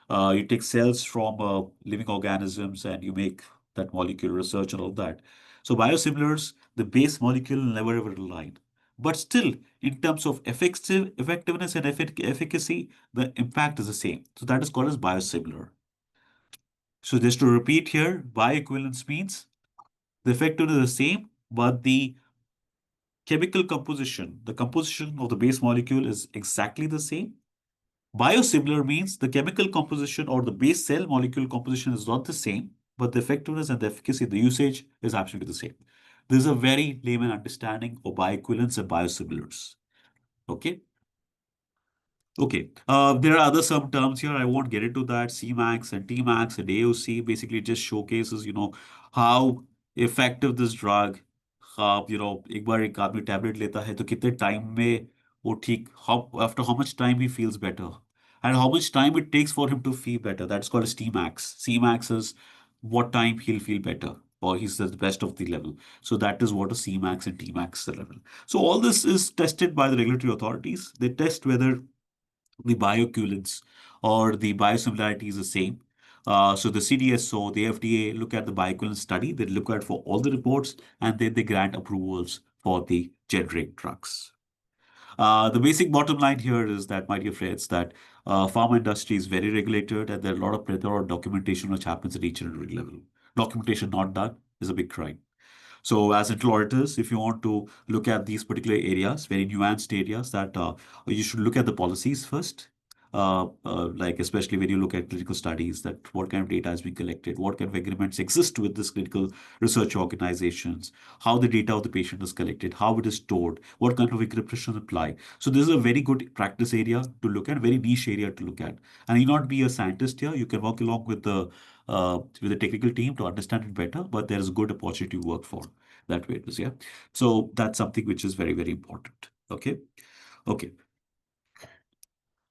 You take cells from living organisms and you make that molecule research and all that. So biosimilars, the base molecule will never ever align. But still, in terms of effectiveness and efficacy, the impact is the same. So that is called as biosimilar. So just to repeat here, bioequivalence means the effectiveness is the same, but the chemical composition, the composition of the base molecule is exactly the same. Biosimilar means the chemical composition or the base cell molecule composition is not the same, but the effectiveness and the efficacy, the usage is absolutely the same. This is a very layman understanding of bioequivalence and biosimilars. Okay. Okay, there are other some terms here. I won't get into that. Cmax and Tmax and AOC basically just showcases, how effective this drug. एक बार एक आदमी tablet लेता है तो कितने time में वो ठीक how after how much time he feels better. and how much time it takes for him to feel better. That's called as Tmax. Cmax is what time he'll feel better or he's the best of the level. So that is what a Cmax and Tmax level. So all this is tested by the regulatory authorities. They test whether the bioequivalence or the biosimilarity is the same. So the CDSO, the FDA look at the bioequivalence study, they look at for all the reports, and then they grant approvals for the generic drugs. The basic bottom line here is that, my dear friends, that pharma industry is very regulated and there are a lot of plethora of documentation which happens at each and every level. Documentation not done is a big crime. So, as internal auditors, if you want to look at these particular areas, very nuanced areas, that you should look at the policies first. Like especially when you look at clinical studies, that what kind of data has been collected, what kind of agreements exist with this clinical research organizations, how the data of the patient is collected, how it is stored, what kind of encryption apply. So this is a very good practice area to look at, very niche area to look at. And you not be a scientist here. You can work along with the technical team to understand it better, but there is a good opportunity to work for that way. Yeah. So that's something which is very, very important. Okay. Okay.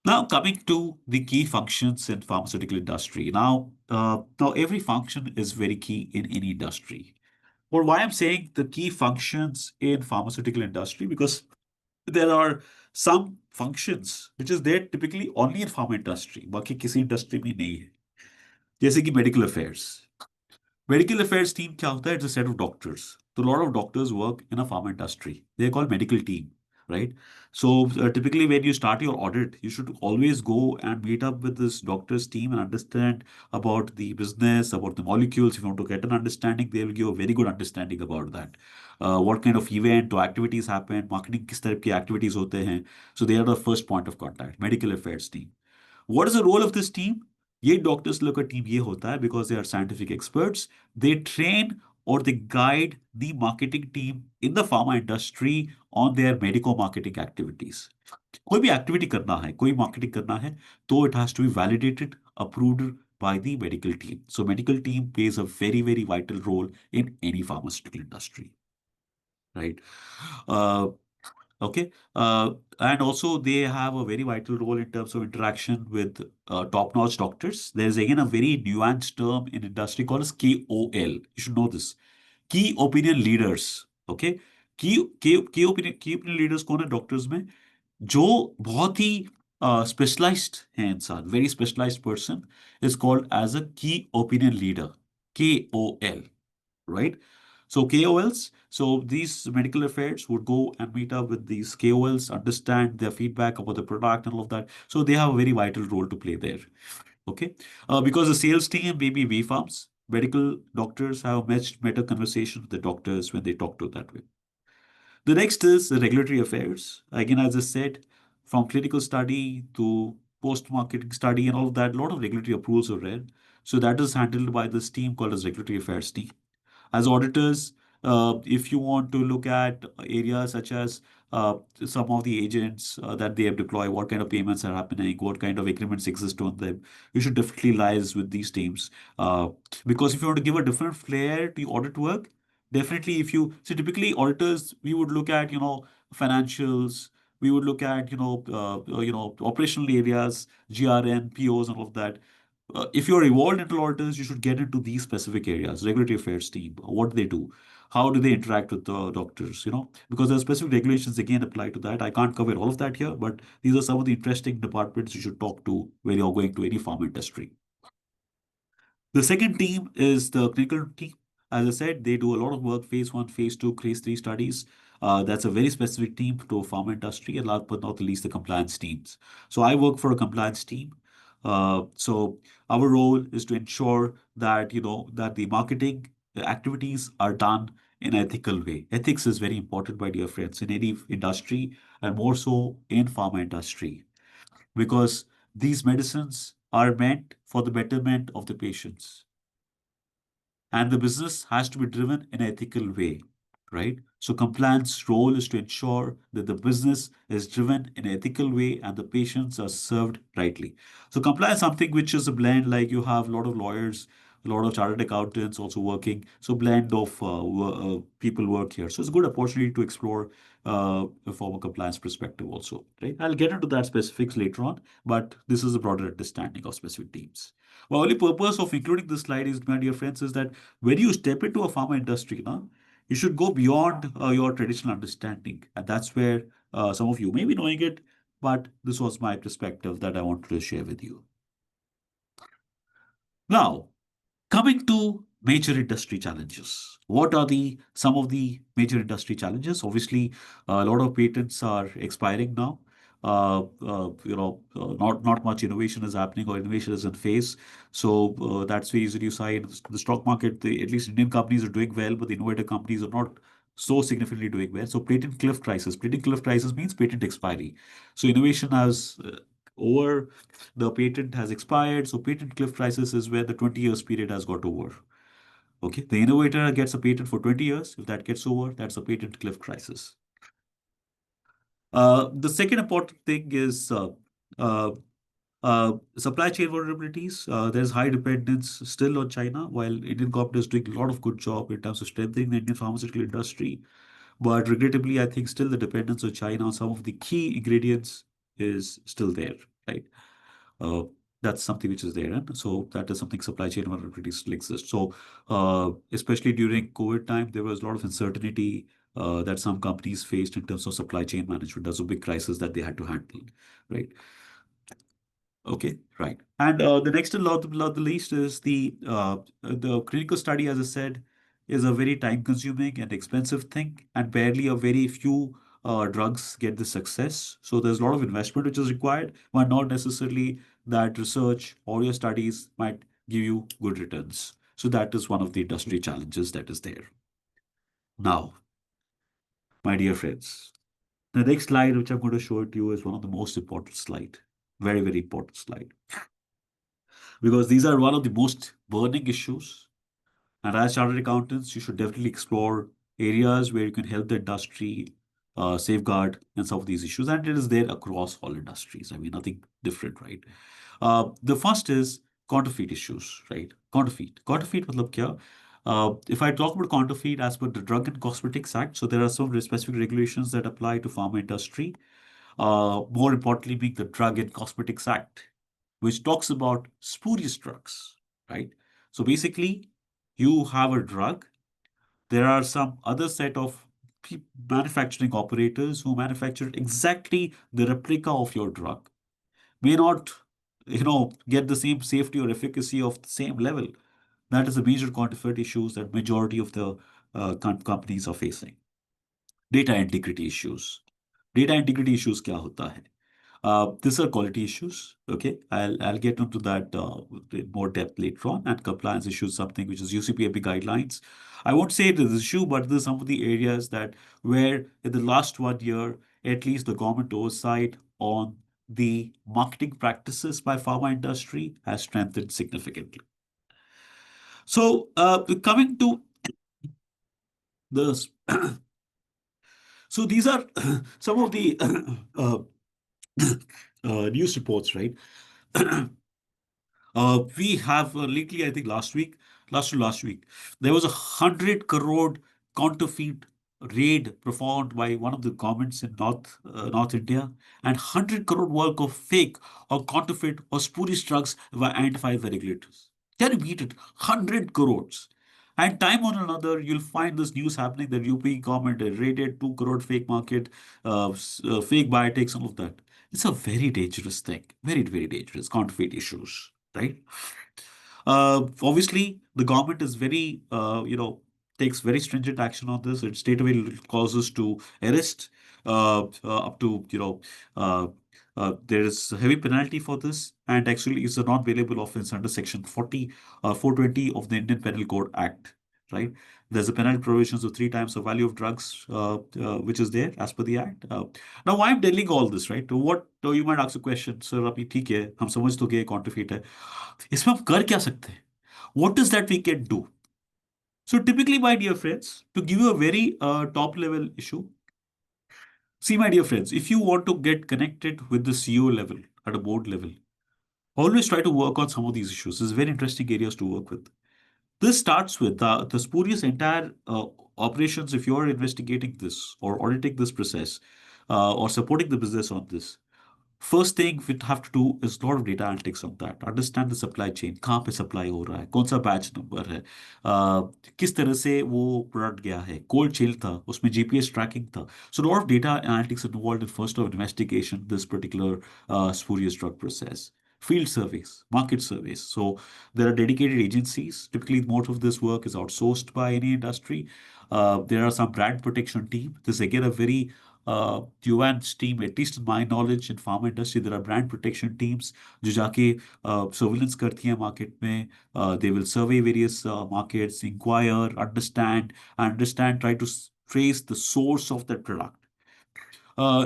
Now coming to the key functions in pharmaceutical industry. Now every function is very key in any industry. Or why I'm saying the key functions in pharmaceutical industry, because there are some functions which is there typically only in pharma industry. बाकी किसी industry में नहीं है. जैसे कि medical affairs. Medical affairs team क्या होता है? It's a set of doctors. So a lot of doctors work in a pharma industry. They're called medical team, right? So typically when you start your audit, you should always go and meet up with this doctor's team and understand about the business, about the molecules. If you want to get an understanding, they will give a very good understanding about that. What kind of event or activities happen, marketing किस तरह की activities होते हैं. So they are the first point of contact, medical affairs team. What is the role of this team? ये doctors लोग का team ये होता है because they are scientific experts they train और they guide the marketing team in the pharma industry on their medico marketing activities कोई भी activity करना है कोई मार्केटिंग करना है तो it has to be validated approved by the medical team. So medical team plays a very, very vital role in any pharmaceutical industry, right? Uh, Okay. And also they have a very vital role in terms of interaction with top-notch doctors. There's again a very nuanced term in industry called as KOL. You should know this. Key opinion leaders. Okay. Key opinion leaders कौन है doctors में जो बहुत ही specialised है इंसान very specialised person is called as a key opinion leader KOL, right? So KOLs, so these medical affairs would go and meet up with these KOLs, understand their feedback about the product and all of that. So they have a very vital role to play there. Okay. Because the sales team, maybe B farms, medical doctors have meta conversation with the doctors when they talk to that way. The next is the regulatory affairs. Again, as I said, from clinical study to post-marketing study and all of that, a lot of regulatory approvals are read. So that is handled by this team called as regulatory affairs team. As auditors, if you want to look at areas such as some of the agents that they have deployed, what kind of payments are happening, what kind of agreements exist on them, you should definitely liaise with these teams. Because if you want to give a different flair to audit work, definitely if you see typically auditors, we would look at, financials, we would look at, operational areas, GRN, POs, and all of that. If you're involved in auditors, you should get into these specific areas. Regulatory affairs team, what do they do? How do they interact with the doctors? Because there are specific regulations again apply to that. I can't cover all of that here, but these are some of the interesting departments you should talk to when you're going to any pharma industry. The second team is the clinical team. As I said, they do a lot of work, phase one, phase two, phase three studies. That's a very specific team to pharma industry, and last but not the least, the compliance teams. So I work for a compliance team. So our role is to ensure that that the marketing activities are done in an ethical way. Ethics is very important, my dear friends, in any industry, and more so in pharma industry, because these medicines are meant for the betterment of the patients. And the business has to be driven in an ethical way, right? So compliance role is to ensure that the business is driven in an ethical way and the patients are served rightly. So compliance is something which is a blend, like you have a lot of lawyers, a lot of chartered accountants also working. So blend of people work here. So it's a good opportunity to explore from a compliance perspective also, right? I'll get into that specifics later on, but this is a broader understanding of specific teams. My only purpose of including this slide is, my dear friends, is that when you step into a pharma industry, now, you should go beyond your traditional understanding. And that's where some of you may be knowing it, but this was my perspective that I wanted to share with you. Now, coming to major industry challenges. What are the some of the major industry challenges? Obviously, a lot of patents are expiring now. Not much innovation is happening, or innovation is in phase. So that's the reason you see in the stock market, at least Indian companies are doing well, but the innovator companies are not so significantly doing well. So patent cliff crisis. Patent cliff crisis means patent expiry. So innovation has over, the patent has expired. So patent cliff crisis is where the 20 years period has got over. Okay, the innovator gets a patent for 20 years. If that gets over, that's a patent cliff crisis. The second important thing is uh, supply chain vulnerabilities. There's high dependence still on China, while Indian companies doing a lot of good job in terms of strengthening the Indian pharmaceutical industry. But regrettably, I think still the dependence on China on some of the key ingredients is still there, right? Uh, that's something which is there. And so that is something, supply chain vulnerabilities still exist. So especially during COVID time, there was a lot of uncertainty that some companies faced in terms of supply chain management. That's a big crisis that they had to handle, right? Okay, right. And the next and not the least is the clinical study, as I said, is a very time-consuming and expensive thing, and barely a very few drugs get the success. So there's a lot of investment which is required, but not necessarily that research or your studies might give you good returns. So that is one of the industry challenges that is there. Now, my dear friends, the next slide which I'm going to show it to you is one of the most important slide. Very, very important slide, because these are one of the most burning issues. And as chartered accountants, you should definitely explore areas where you can help the industry safeguard and some of these issues. And it is there across all industries. I mean, nothing different, right? The first is counterfeit issues, right? Counterfeit. Counterfeit, matlab kya? If I talk about counterfeit as per the Drug and Cosmetics Act, so there are some specific regulations that apply to pharma industry. More importantly, being the Drug and Cosmetics Act, which talks about spurious drugs, right? So basically, you have a drug. There are some other set of manufacturing operators who manufacture exactly the replica of your drug. May not, get the same safety or efficacy of the same level. That is a major counterfeit issues that majority of the companies are facing. Data integrity issues. Data integrity issues क्या होता है? These are quality issues. Okay, I'll get into that in more depth later on. And compliance issues, something which is UCPMP guidelines. I won't say it is an issue, but there's some of the areas that where in the last 1 year, at least the government oversight on the marketing practices by pharma industry has strengthened significantly. So coming to the so these are some of the news reports, right? We have lately, I think last week, there was 100 crore counterfeit raid performed by one of the governments in North India, and 100 crore worth of fake or counterfeit or spurious drugs were identified by regulators. Can you beat it? 100 crores. And time on another, you'll find this news happening that UP government raided 2 crore fake market, fake biotech, some of that. It's a very dangerous thing, very, very dangerous counterfeit issues, right? Obviously, the government is very, takes very stringent action on this. It straight away causes to arrest up to, there is a heavy penalty for this, and actually it's a non-bailable offense under Section 420 of the Indian Penal Code Act, right? There's a penalty provisions of 3 times the value of drugs, which is there as per the act. Now, why I'm telling all this, right? What you might ask a question, sir, अभी ठीक है, हम समझ तो गए counterfeit है, इसमें हम कर क्या सकते हैं? What is that we can do? So typically, my dear friends, to give you a very top level issue, see, my dear friends, if you want to get connected with the CEO level at a board level, always try to work on some of these issues. This is very interesting areas to work with. This starts with the spurious entire operations, if you're investigating this or auditing this process or supporting the business on this, first thing we have to do is a lot of data analytics on that. Understand the supply chain, कहाँ पे supply हो रहा है, कौन सा batch number है, किस तरह से वो product गया है, cold chain था, उसमें GPS tracking था. So a lot of data analytics involved in first of investigation this particular spurious drug process. Field surveys, market surveys. So there are dedicated agencies. Typically, most of this work is outsourced by any industry. There are some brand protection team. This is again a very nuanced team, at least in my knowledge in pharma industry, there are brand protection teams जो जाके surveillance करती हैं market में. They will survey various markets, inquire, understand, try to trace the source of that product.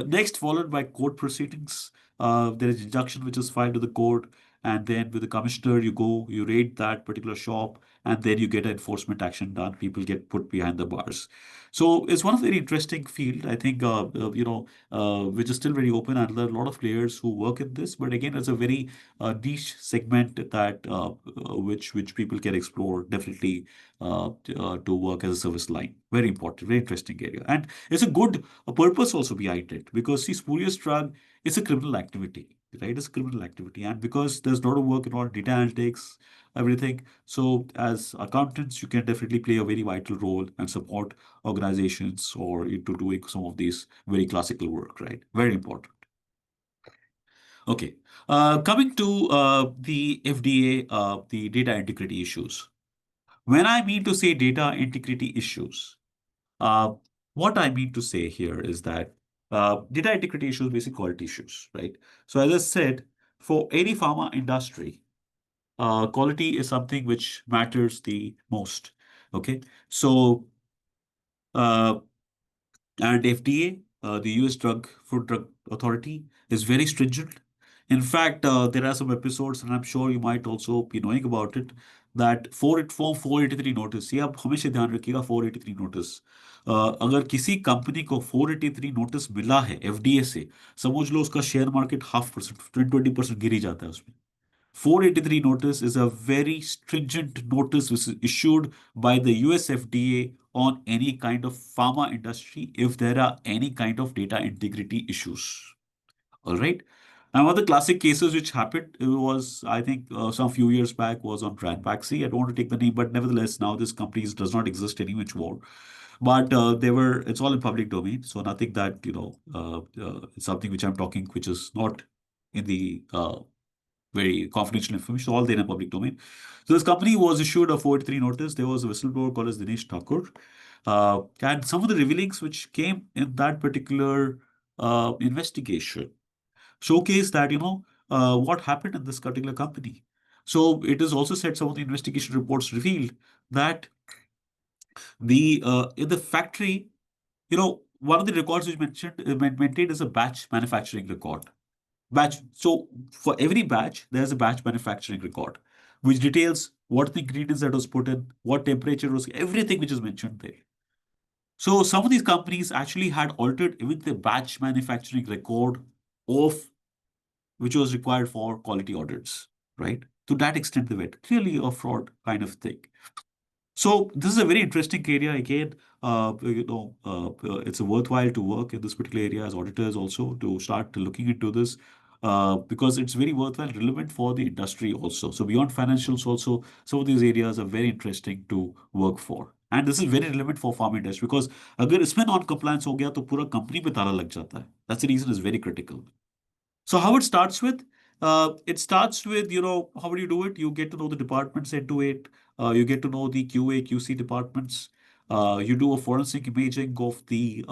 Next, followed by court proceedings. There is injunction which is filed to the court, and then with the commissioner, you go, you raid that particular shop, and then you get enforcement action done. People get put behind the bars. So it's one of the very interesting field. I think which is still very open, and there are a lot of players who work in this. But again, it's a very niche segment that which people can explore definitely to work as a service line. Very important, very interesting area, and it's a good purpose also behind it because see, spurious drug is a criminal activity, right? It's a criminal activity, and because there's a lot of work involved, data analytics, everything. So as accountants, you can definitely play a very vital role and support organizations or into doing some of these very classical work, right? Very important. Okay, coming to the FDA, the data integrity issues. When I mean to say data integrity issues, uh, what I mean to say here is that data integrity issues, basic quality issues, right? So as I said, for any pharma industry, quality is something which matters the most. Okay, so uh, and FDA, the US Food Drug Authority, is very stringent. In fact, there are some episodes, and I'm sure you might also be knowing about it, that Form 483 notice, ये आप हमेशा ध्यान रखिएगा 483 notice. अगर किसी company को 483 notice मिला है एफडीए से, समझ लो उसका शेयर मार्केट 0.5%, 20% गिर ही जाता है उसमें. 483 notice is a very stringent notice which is issued by the US FDA on any kind of pharma industry if there are any kind of data integrity issues. All right. And one of the classic cases which happened was, I think, some few years back was on Tranpaxi. I don't want to take the name, but nevertheless, now this company does not exist any which more. But it's all in public domain. So nothing that, it's something which I'm talking, which is not in the very confidential information, all there in public domain. So this company was issued a 483 notice. There was a whistleblower called as Dinesh Thakur. And some of the revealings which came in that particular investigation showcase that, what happened in this particular company. So it is also said some of the investigation reports revealed that the in the factory, one of the records which maintained is a batch manufacturing record. Batch. So for every batch, there's a batch manufacturing record, which details what the ingredients that was put in, what temperature was, everything which is mentioned there. So some of these companies actually had altered even the batch manufacturing record of which was required for quality audits, right? To that extent, they went clearly a fraud kind of thing. So this is a very interesting area. Again, it's a worthwhile to work in this particular area as auditors also to start looking into this because it's very worthwhile, relevant for the industry also. So beyond financials also, some of these areas are very interesting to work for. And this is very relevant for farm industry because अगर इसमें non compliance हो गया तो पूरा company पे ताला लग जाता है. That's the reason it's very critical. So how it starts with? It starts with, how do you do it? You get to know the departments into it. You get to know the QA, QC departments. You do a forensic imaging of the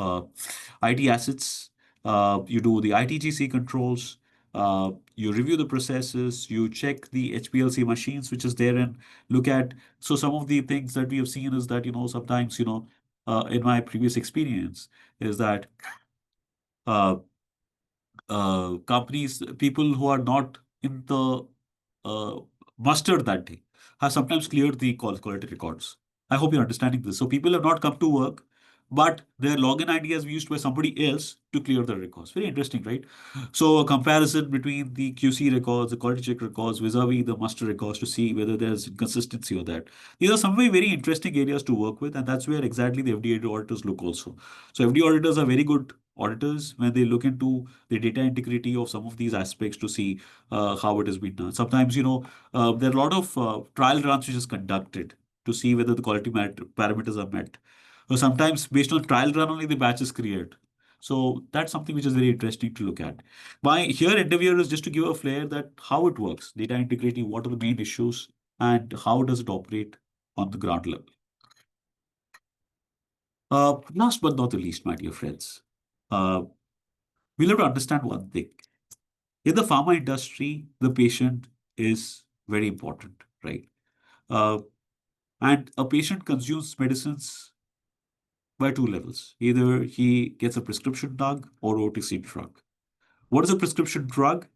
IT assets. You do the ITGC controls. You review the processes. You check the HPLC machines, which is there, and look at. So some of the things that we have seen is that, sometimes, in my previous experience, is that companies, people who are not in the muster that day, have sometimes cleared the quality records. I hope you're understanding this. So people have not come to work, but their login ID is used by somebody else to clear the records. Very interesting, right? So a comparison between the QC records, the quality check records, vis-a-vis the master records to see whether there's consistency or that. These are some very interesting areas to work with, and that's where exactly the FDA auditors look also. So FDA auditors are very good auditors when they look into the data integrity of some of these aspects to see how it has been done. Sometimes, there are a lot of trial runs which is conducted to see whether the quality parameters are met. So sometimes based on trial run only the batch is created. So that's something which is very interesting to look at. My here endeavor is just to give a flair that how it works, data integrity, what are the main issues, and how does it operate on the ground level. Last but not the least, my dear friends, we'll have to understand one thing. In the pharma industry, the patient is very important, right? Uh, and a patient consumes medicines by two levels. Either he gets a prescription drug or OTC drug. What is a prescription drug?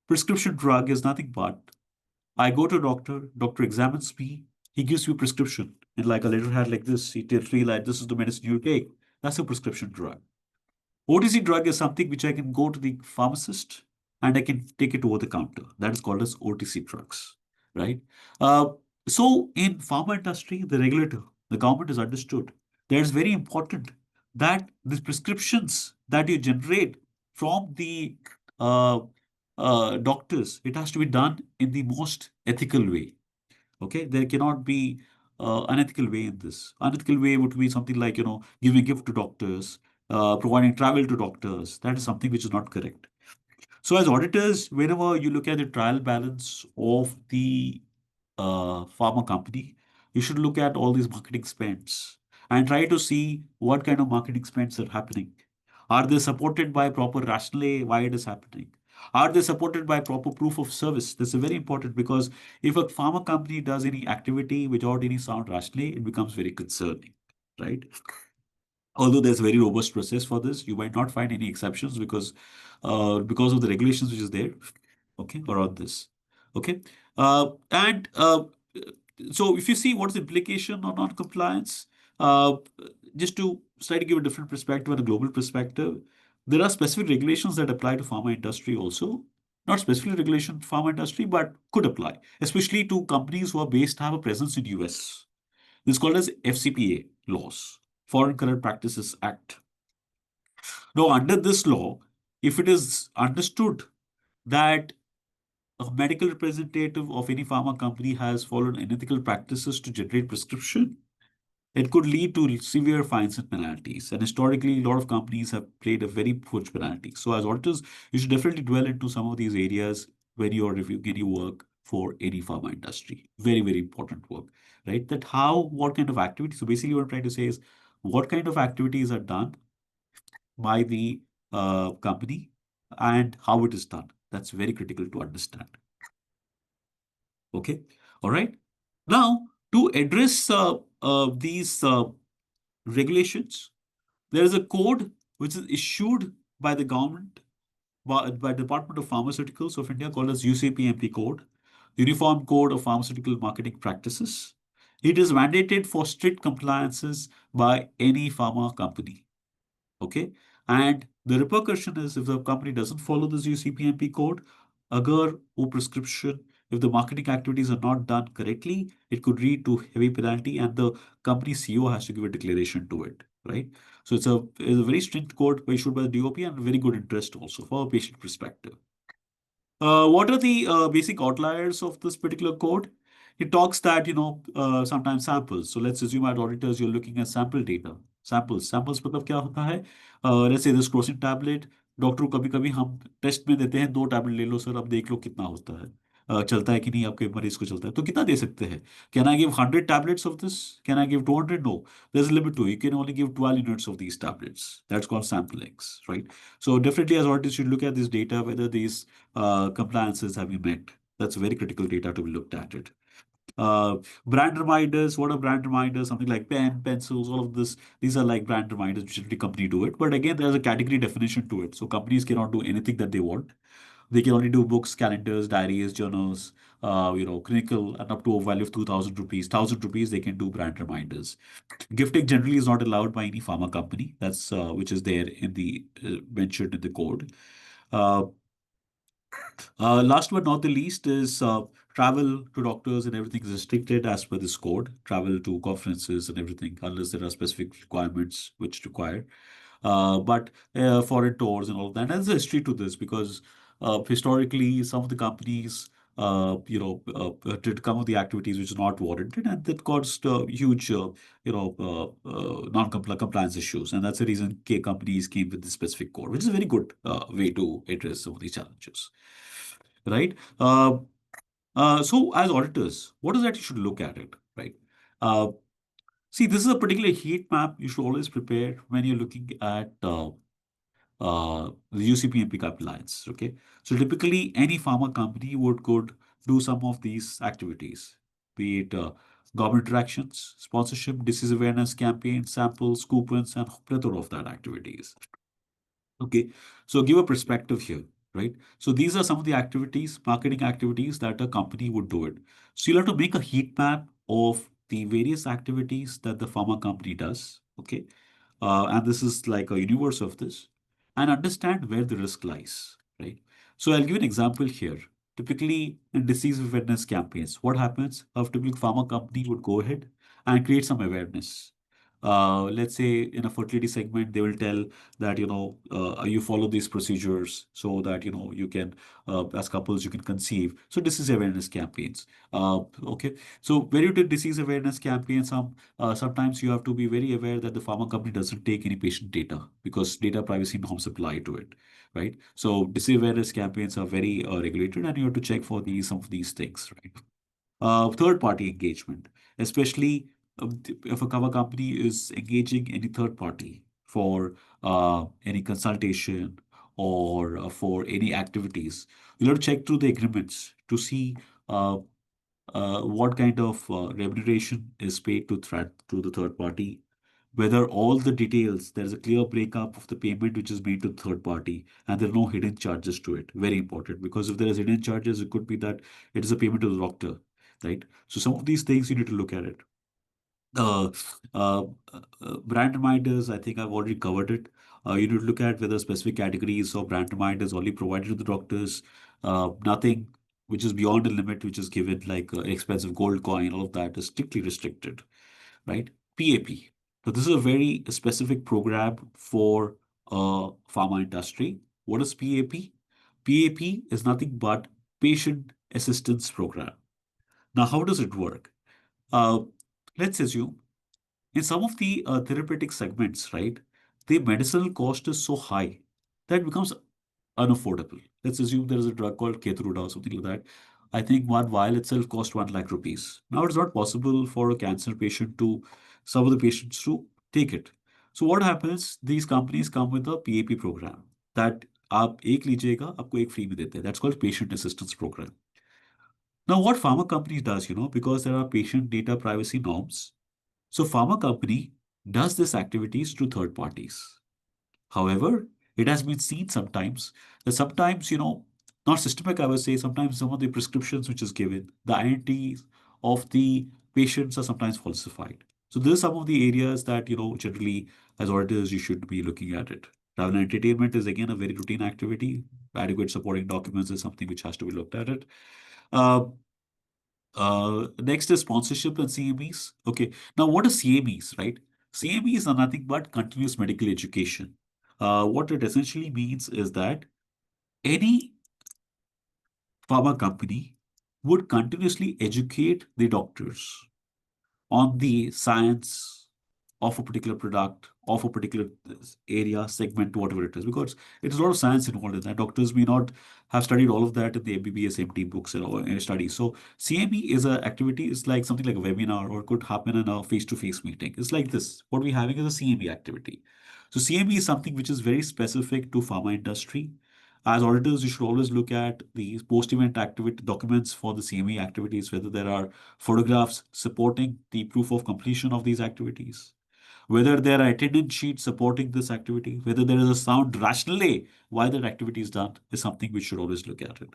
Prescription drug is nothing but I go to a doctor, doctor examines me, he gives you a prescription. And like a letterhead like this, he tells me like this is the medicine you take. That's a prescription drug. OTC drug is something which I can go to the pharmacist and I can take it over the counter. That is called as OTC drugs, right? Uh, so in pharma industry, the regulator, the government has understood that it's very important that the prescriptions that you generate from the uh, doctors, it has to be done in the most ethical way. Okay, there cannot be unethical way in this. Unethical way would be something like giving gift to doctors, providing travel to doctors. That is something which is not correct. So as auditors, whenever you look at the trial balance of the pharma company, you should look at all these marketing spends and try to see what kind of marketing spends are happening. Are they supported by proper rationale why it is happening? Are they supported by proper proof of service? This is very important because if a pharma company does any activity without any sound rationale, it becomes very concerning, right? Although there's a very robust process for this, you might not find any exceptions because of the regulations which is there, okay, around this, okay. And so if you see what's the implication on non-compliance, uh, just to try to give a different perspective and a global perspective, there are specific regulations that apply to pharma industry also. Not specifically regulation pharma industry, but could apply, especially to companies who are based have a presence in US. This is called as FCPA laws, Foreign Corrupt Practices Act. Now, under this law, if it is understood that a medical representative of any pharma company has followed unethical practices to generate prescription, it could lead to severe fines and penalties. And historically, a lot of companies have paid a very huge penalty. So, as auditors, you should definitely dwell into some of these areas when you are reviewing any work for any pharma industry. Very important work, right? That what kind of activities. So, basically, what I'm trying to say is what kind of activities are done by the company and how it is done. That's very critical to understand. Okay, all right. Now, to address these regulations, there is a code which is issued by the government, by Department of Pharmaceuticals of India called as UCPMP code, Uniform Code of Pharmaceutical Marketing Practices. It is mandated for strict compliances by any pharma company. Okay, and the repercussion is if the company doesn't follow this UCPMP code, agar wo prescription, if the marketing activities are not done correctly, it could lead to heavy penalty, and the company CEO has to give a declaration to it, right? So it's a very strict code issued by the DOP and very good interest also for a patient perspective. What are the basic outliers of this particular code? It talks that, sometimes samples. So let's assume at auditors, you're looking at sample data. Samples मतलब क्या होता है? Let's say this Crocin tablet, doctor को कभी कभी हम test में देते हैं 2 टैबलेट ले लो सर, अब देख लो कितना होता है, चलता है कि नहीं आपके मरीज को, चलता है तो कितना दे सकते हैं? Can I give 100 tablets of this? Can I give 200? No, there's a limit to it. You can only give 12 units of these tablets. That's called samplings, right? So definitely as auditors should look at this data, whether these compliances have been met. That's very critical data to be looked at it. Brand reminders, what are brand reminders? Something like pen, pencils, all of this. These are like brand reminders, which every company do it. But again, there's a category definition to it. So companies cannot do anything that they want. They can only do books, calendars, diaries, journals, clinical, and up to a value of 2,000 rupees. 1,000 rupees, they can do brand reminders. Gifting generally is not allowed by any pharma company. That's which is there in the mentioned in the code. Uh, Last but not the least is travel to doctors and everything is restricted as per this code. Travel to conferences and everything, unless there are specific requirements which require. But foreign tours and all of that. And there's a history to this because historically, some of the companies, did come of the activities which is not warranted, and that caused huge, non-compliance issues. And that's the reason K companies came with this specific code, which is a very good way to address some of these challenges, right? So as auditors, what is that you should look at it, right? Uh, See, this is a particular heat map you should always prepare when you're looking at the UCPMP compliance. Okay, so typically any pharma company would could do some of these activities, be it government interactions, sponsorship, disease awareness campaigns, samples, coupons, and plethora of that activities. Okay, so give a perspective here, right? So these are some of the activities, marketing activities that a company would do it. So you'll have to make a heat map of the various activities that the pharma company does. Okay, and this is like a universe of this, and understand where the risk lies, right? So I'll give you an example here. Typically, in disease awareness campaigns, what happens? A typical pharma company would go ahead and create some awareness. Let's say in a fertility segment, they will tell that you follow these procedures so that you can as couples you can conceive. So disease awareness campaigns. Okay, so when you do disease awareness campaigns, sometimes you have to be very aware that the pharma company doesn't take any patient data because data privacy norms apply to it, right? So disease awareness campaigns are very regulated, and you have to check for these some of these things, right? Third party engagement, especially if a cover company is engaging any third party for any consultation or for any activities, you'll have to check through the agreements to see uh, what kind of remuneration is paid to the third party, whether all the details, there's a clear breakup of the payment which is made to the third party, and there are no hidden charges to it. Very important, because if there is hidden charges, it could be that it is a payment to the doctor, right? So some of these things you need to look at it. Uh, uh, Brand reminders, I think I've already covered it. You need to look at whether specific categories of brand reminders only provided to the doctors. Nothing which is beyond the limit which is given, like expensive gold coin, all of that is strictly restricted, right? PAP. So this is a very specific program for pharma industry. What is PAP? PAP is nothing but patient assistance program. Now, how does it work? Uh, let's assume in some of the therapeutic segments, right, the medicinal cost is so high that it becomes unaffordable. Let's assume there is a drug called Keytruda or something like that. I think one vial itself cost 1 lakh rupees. Now it's not possible for a cancer patient to, some of the patients to take it. So what happens? These companies come with a PAP program that आप एक लीजिएगा आपको एक free में देते हैं. That's called patient assistance program. Now what pharma company does, because there are patient data privacy norms, so pharma company does this activities to third parties. However, it has been seen sometimes that sometimes, not systemic, I would say, sometimes some of the prescriptions which is given, the INTs of the patients are sometimes falsified. So these are some of the areas that, generally as auditors, you should be looking at it. Travel and entertainment is again a very routine activity. Adequate supporting documents is something which has to be looked at it. Uh, Next is sponsorship and CMEs. Okay, now what are CMEs, right? CMEs are nothing but continuous medical education. What it essentially means is that any pharma company would continuously educate the doctors on the science of a particular product, of a particular area, segment, whatever it is, because it's a lot of science involved in that. Doctors may not have studied all of that in the MBBS, MD books and studies. So CME is an activity, it's like something like a webinar or could happen in a face-to-face meeting. It's like this. What we're having is a CME activity. So CME is something which is very specific to pharma industry. As auditors, you should always look at the post-event activity documents for the CME activities, whether there are photographs supporting the proof of completion of these activities, whether there are attendance sheets supporting this activity, whether there is a sound rationale why that activity is done, is something we should always look at it.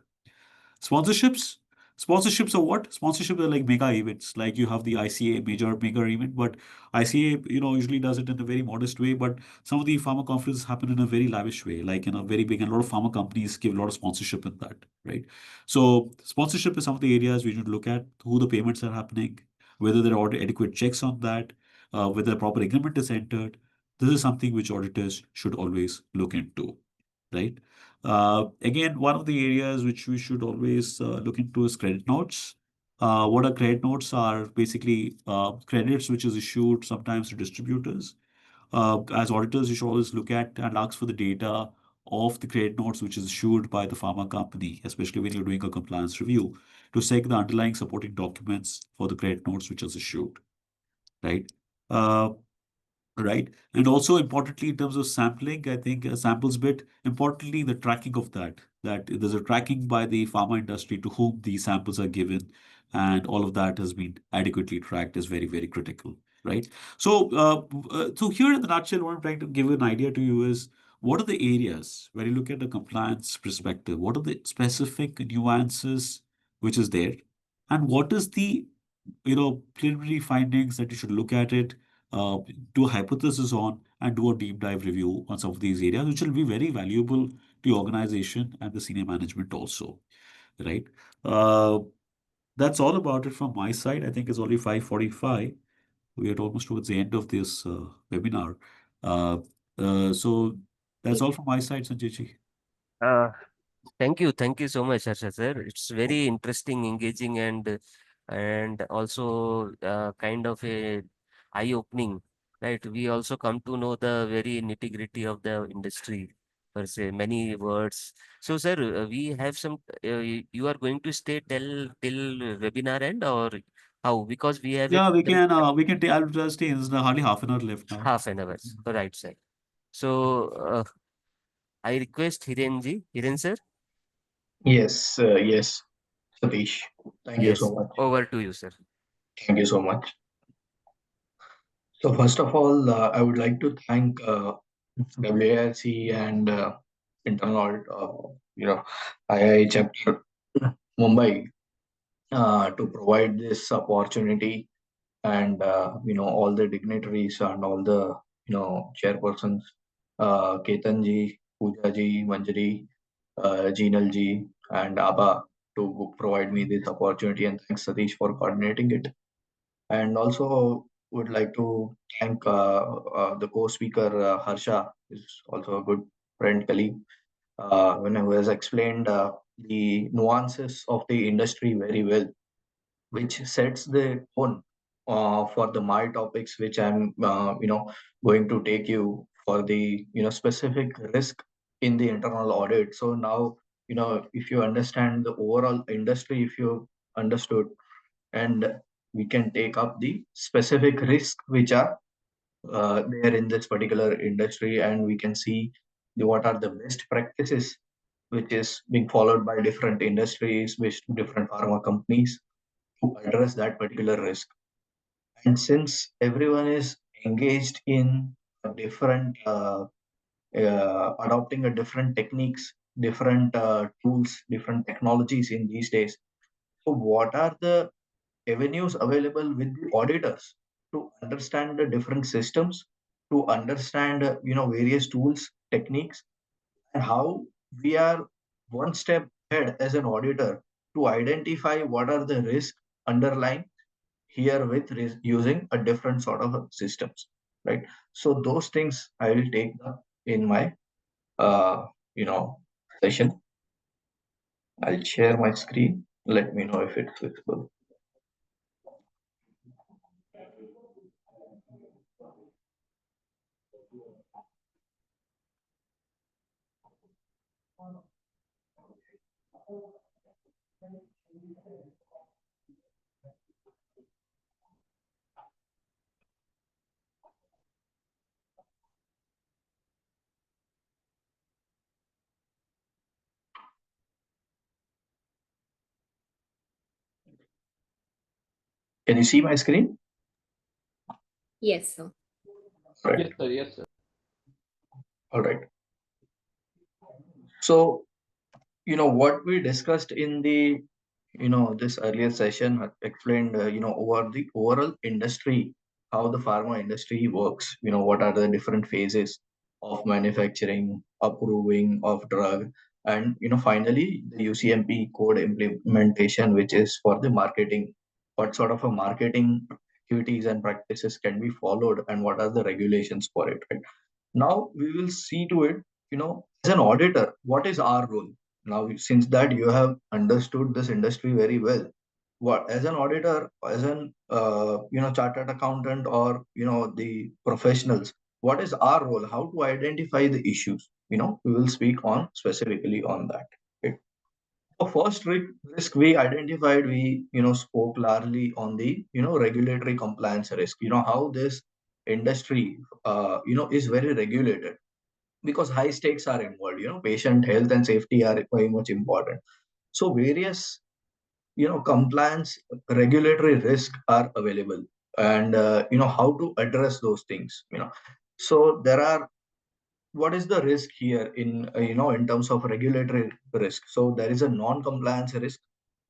Sponsorships. Sponsorships are what? Sponsorships are like mega events. Like you have the ICA major event, but ICA, usually does it in a very modest way. But some of the pharma conferences happen in a very lavish way, like in a very big, and a lot of pharma companies give a lot of sponsorship in that, right? So sponsorship is some of the areas we should look at, who the payments are happening, whether there are adequate checks on that, whether a proper agreement is entered. This is something which auditors should always look into, right? Again, one of the areas which we should always look into is credit notes. What are credit notes? Are basically credits which is issued sometimes to distributors. As auditors, you should always look at and ask for the data of the credit notes which is issued by the pharma company, especially when you're doing a compliance review, to check the underlying supporting documents for the credit notes which is issued, right? Uh, right? And also importantly, in terms of sampling, I think samples bit, importantly, the tracking of that there's a tracking by the pharma industry to whom these samples are given, and all of that has been adequately tracked is very, very critical, right? So here in the nutshell, what I'm trying to give an idea to you is, what are the areas where you look at the compliance perspective? What are the specific nuances which is there? And what is the, preliminary findings that you should look at it, do a hypothesis on, and do a deep dive review on some of these areas, which will be very valuable to the organization and the senior management also, right? Uh, that's all about it from my side. I think it's only 5:45. We are almost towards the end of this webinar. Uh, so that's all from my side, Sanjay ji. Uh, thank you so much, Harsha sir. It's very interesting, engaging, and also kind of a eye-opening, right? We also come to know the very nitty-gritty of the industry, per se, many words. So, sir, we have some. You are going to stay till webinar end, or how? Because we have a Yeah, we total can. I'll just stay. There's hardly half an hour left now. half an hour, right, sir? So, I request Hiren sir. Yes, Satish. Thank you Yes, so much. over to you, sir. Thank you so much. So first of all, I would like to thank WARC and internal audit, II chapter Mumbai to provide this opportunity, and all the dignitaries and all the chairpersons, Ketan ji, Pooja ji, Manjari, Jinal ji, and Abba, to provide me this opportunity, and thanks Satish for coordinating it. And also would like to thank the co-speaker Harsha, is also a good friend, colleague, when who has explained the nuances of the industry very well, which sets the tone for the my topics, which I'm going to take you for the specific risk in the internal audit. So now, if you understand the overall industry, if you understood, and we can take up the specific risk which are there in this particular industry, and we can see what are the best practices which is being followed by different industries with different pharma companies to address that particular risk. And since everyone is engaged in a different adopting a different techniques, different tools, different technologies in these days, so what are the avenues available with the auditors to understand the different systems, to understand various tools, techniques, and how we are one step ahead as an auditor to identify what are the risks underlying here with using a different sort of systems, right? So those things I will take up in my uh, you know session. I'll share my screen. Let me know if it's visible. Can you see my screen? Yes, sir. Right. Yes, sir. Yes, sir. All right. So, what we discussed in the this earlier session had explained over the overall industry, how the pharma industry works, what are the different phases of manufacturing, approving of drug, and finally the UCMP code implementation, which is for the marketing. What sort of a marketing activities and practices can be followed, and what are the regulations for it, right? Now we will see to it, as an auditor, what is our role? Now, since that you have understood this industry very well, what as an auditor, as an chartered accountant, or the professionals, what is our role? How to identify the issues? We will speak on specifically on that. Okay. The first risk we identified, we spoke largely on the regulatory compliance risk. How this industry is very regulated because high stakes are involved. Patient health and safety are very much important. So various compliance regulatory risk are available, and how to address those things. So there are, what is the risk here in in terms of regulatory risk? So there is a non-compliance risk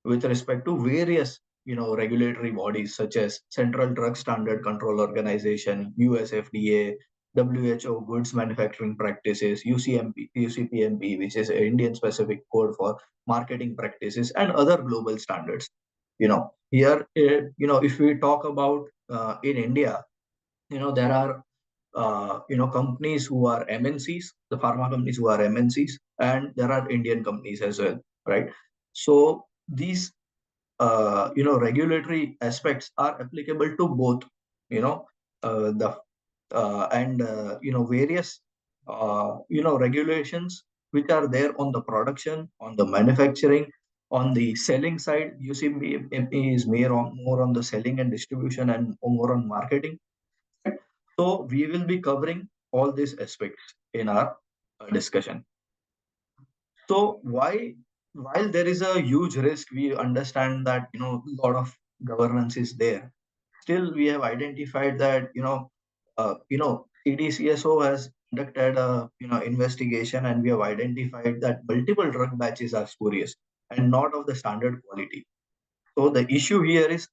with respect to various regulatory bodies such as Central Drug Standard Control Organization, US FDA, WHO Goods Manufacturing Practices, UCPMP, which is an Indian specific code for marketing practices, and other global standards. Here, if we talk about in India, there are companies who are MNCs, the pharma companies who are MNCs, and there are Indian companies as well, right? So these regulatory aspects are applicable to both, the and various regulations which are there on the production, on the manufacturing, on the selling side. UCMP is more on the selling and distribution, and more on marketing. So we will be covering all these aspects in our discussion. So while there is a huge risk, we understand that a lot of governance is there. Still, we have identified that CDCSO has conducted a investigation, and we have identified that multiple drug batches are spurious and not of the standard quality. So the issue here is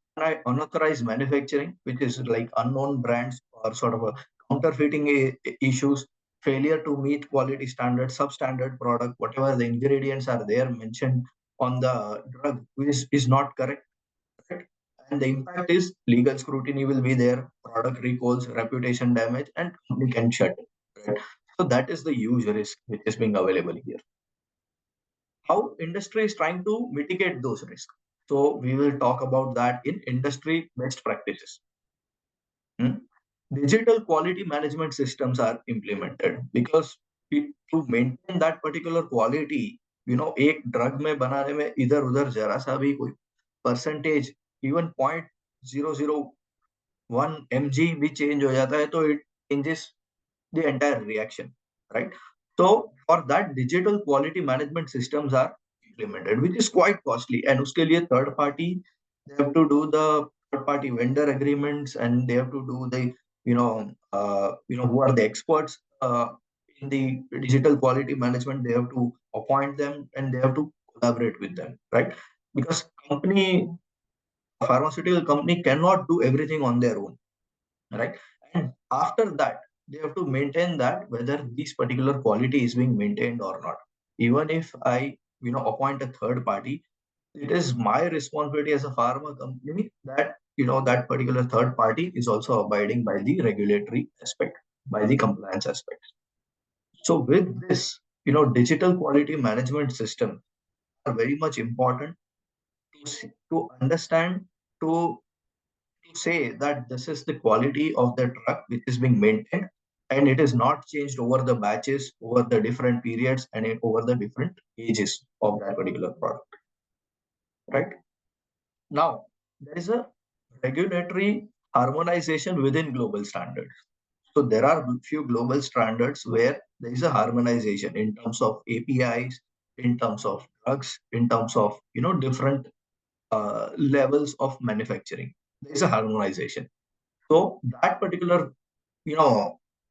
unauthorized manufacturing, which is like unknown brands or sort of a counterfeiting issues, failure to meet quality standards, substandard product, whatever the ingredients are there mentioned on the drug is not correct. Right? And the impact is legal scrutiny will be there, product recalls, reputation damage, and company can shut. Right? So that is the huge risk which is being available here. How industry is trying to mitigate those risks. So we will talk about that in industry best practices. Hmm? Digital quality management systems are implemented because to maintain that particular quality, एक drug में बनाने में इधर उधर जरा सा भी कोई परसेंटेज, इवन 0.001 mg भी चेंज हो जाता है, तो it changes the entire reaction, right? So for that, digital quality management systems are implemented, which is quite costly. And uske liye third party, they have to do the third party vendor agreements, and they have to do the who are the experts in the digital quality management. They have to appoint them, and they have to collaborate with them, right? Because pharmaceutical company cannot do everything on their own, right? And after that, they have to maintain that whether this particular quality is being maintained or not. Even if I appoint a third party, it is my responsibility as a pharma company that that particular third party is also abiding by the regulatory aspect, by the compliance aspect. So with this, digital quality management system are very much important to understand, to say that this is the quality of the drug which is being maintained, and it is not changed over the batches, over the different periods, and over the different ages of that particular product, right? Now, there is a regulatory harmonization within global standards. So there are few global standards where there is a harmonization in terms of APIs, in terms of drugs, in terms of different levels of manufacturing. There is a harmonization. So that particular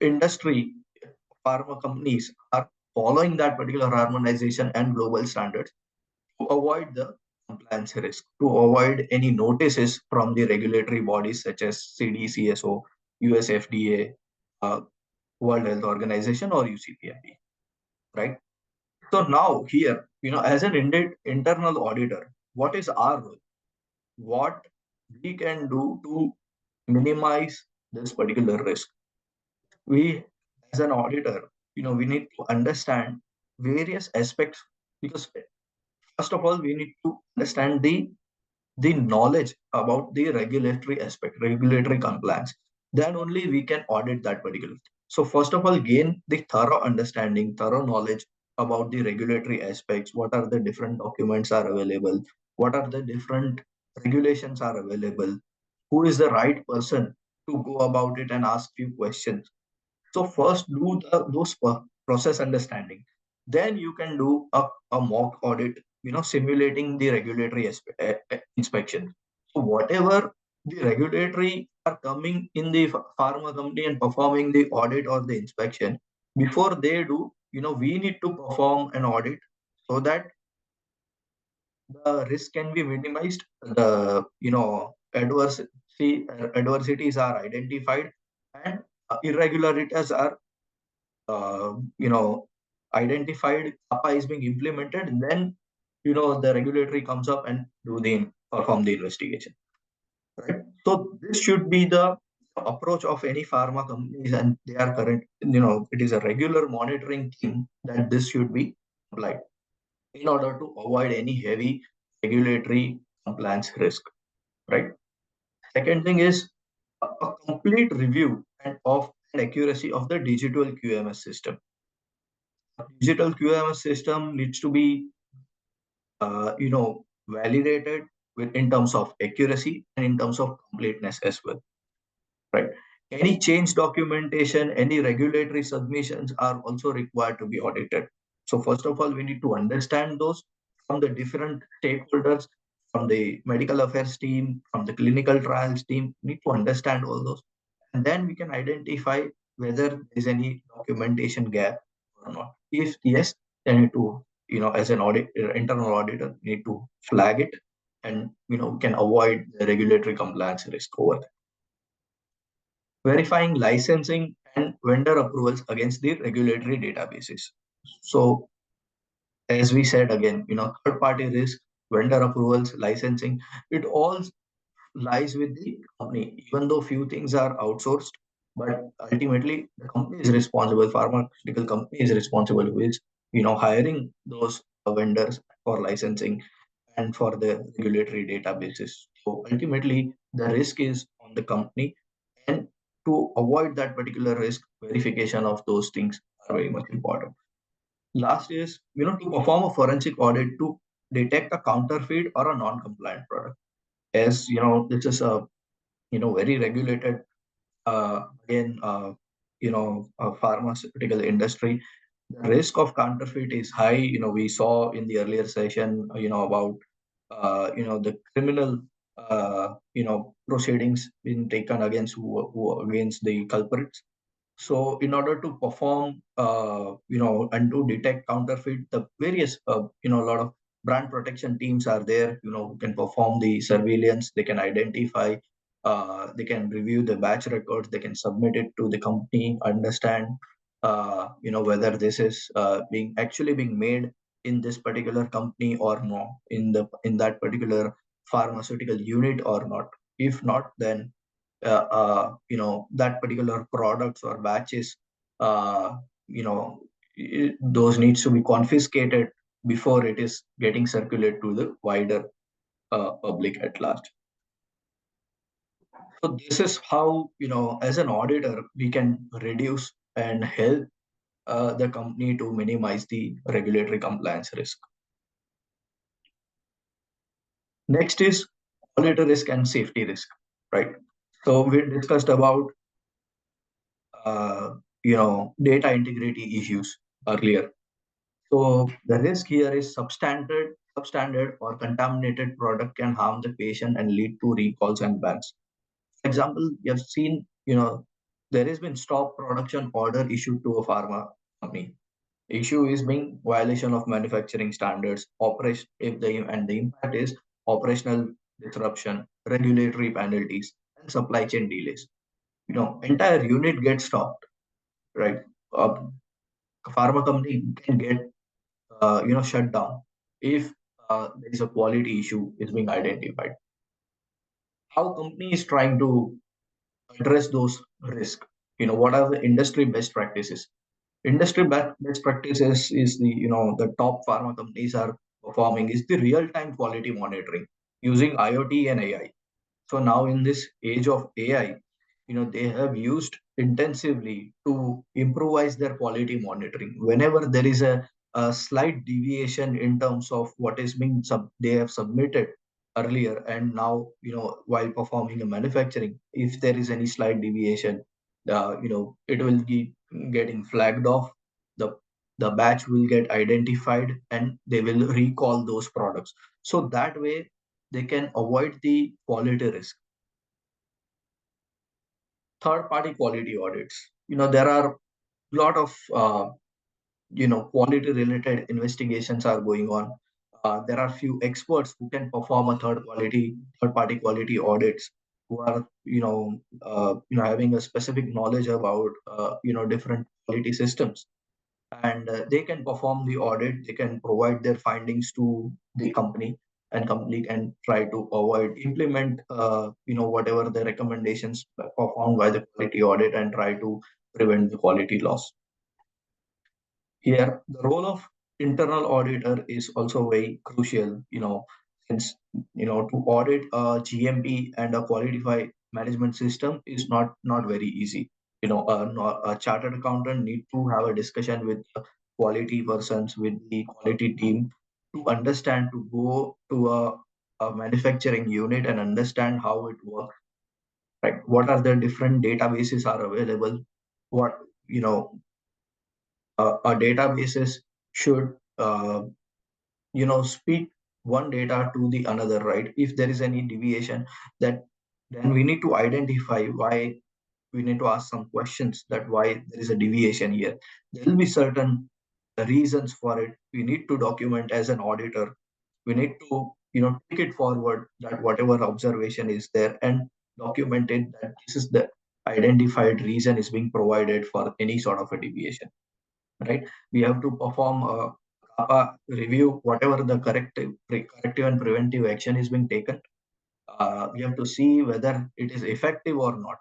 industry, pharma companies are following that particular harmonization and global standards to avoid the compliance risk, to avoid any notices from the regulatory bodies such as CDCSO, US FDA, uh, World Health Organization, or UCPID, right? So now here, as an internal auditor, what is our role? What we can do to minimize this particular risk? We, as an auditor, we need to understand various aspects, because first of all, we need to understand the knowledge about the regulatory aspect, regulatory compliance. Then only we can audit that particular thing. So first of all, gain the thorough understanding, thorough knowledge about the regulatory aspects. What are the different documents are available? What are the different regulations are available? Who is the right person to go about it and ask few questions? So first do those process understanding. Then you can do a mock audit, simulating the regulatory inspection. So whatever the regulatory are coming in the pharma company and performing the audit or the inspection, before they do, we need to perform an audit so that the risk can be minimized, the adversities are identified, and irregularities are identified, kappa is being implemented, then the regulatory comes up and perform the investigation, right? So this should be the approach of any pharma companies, and they are current. It is a regular monitoring thing that this should be applied in order to avoid any heavy regulatory compliance risk, right? Second thing is a complete review of accuracy of the digital QMS system. Digital QMS system needs to be, validated in terms of accuracy and in terms of completeness as well, right? Any change documentation, any regulatory submissions are also required to be audited. So first of all, we need to understand those from the different stakeholders, from the medical affairs team, from the clinical trials team. We need to understand all those, and then we can identify whether there is any documentation gap or not. If yes, then need to, as an internal auditor, need to flag it, and we can avoid the regulatory compliance risk over there. Verifying licensing and vendor approvals against the regulatory databases. So as we said again, third party risk, vendor approvals, licensing, it all lies with the company, even though few things are outsourced, but ultimately the company is responsible, pharmaceutical company is responsible with, hiring those vendors for licensing and for the regulatory databases. So ultimately the risk is on the company, and to avoid that particular risk, verification of those things are very much important. Last is, to perform a forensic audit to detect a counterfeit or a non-compliant product. As this is a very regulated, again, pharmaceutical industry. The risk of counterfeit is high. We saw in the earlier session, about the criminal proceedings being taken against who against the culprits. So in order to perform, and to detect counterfeit, the various, a lot of brand protection teams are there, who can perform the surveillance, they can identify, they can review the batch records, they can submit it to the company, understand, whether this is actually being made in this particular company or not, in that particular pharmaceutical unit or not. If not, then that particular products or batches, uh, you know those needs to be confiscated before it is getting circulated to the wider public at large. So this is how, as an auditor, we can reduce and help the company to minimize the regulatory compliance risk. Next is quality risk and safety risk, right? So we discussed about uh, data integrity issues earlier. So the risk here is substandard or contaminated product can harm the patient and lead to recalls and bans. For example, you have seen, there has been stop production order issued to a pharma company. Issue is being violation of manufacturing standards, operation if the and the impact is operational disruption, regulatory penalties, and supply chain delays. Entire unit gets stopped, right? A pharma company can get shut down if there is a quality issue is being identified. How company is trying to address those risks? What are the industry best practices? Industry best practices is the top pharma companies are performing is the real time quality monitoring using IoT and AI. So now in this age of AI, they have used intensively to improvise their quality monitoring. Whenever there is a slight deviation in terms of what is being they have submitted earlier, and now while performing a manufacturing, if there is any slight deviation, it will be getting flagged off. The the batch will get identified, and they will recall those products. So that way they can avoid the quality risk. Third party quality audits. There are a lot of quality related investigations are going on. There are few experts who can perform a third party quality audits, who are having a specific knowledge about different quality systems, and they can perform the audit. They can provide their findings to the company, and company can try to avoid implement whatever the recommendations performed by the quality audit, and try to prevent the quality loss. Here the role of internal auditor is also very crucial, since to audit a GMP and a quality management system is not very easy. A chartered accountant need to have a discussion with the quality persons, with the quality team, to understand, to go to a manufacturing unit and understand how it works, right? What are the different databases are available? What you know a databases should speak one data to the another, right? If there is any deviation, that then we need to identify why. We need to ask some questions, that why there is a deviation here. There will be certain reasons for it. We need to document as an auditor. We need to take it forward, that whatever observation is there, and document it, that this is the identified reason is being provided for any sort of a deviation, right? We have to perform a review, whatever the corrective and preventive action is being taken. We have to see whether it is effective or not.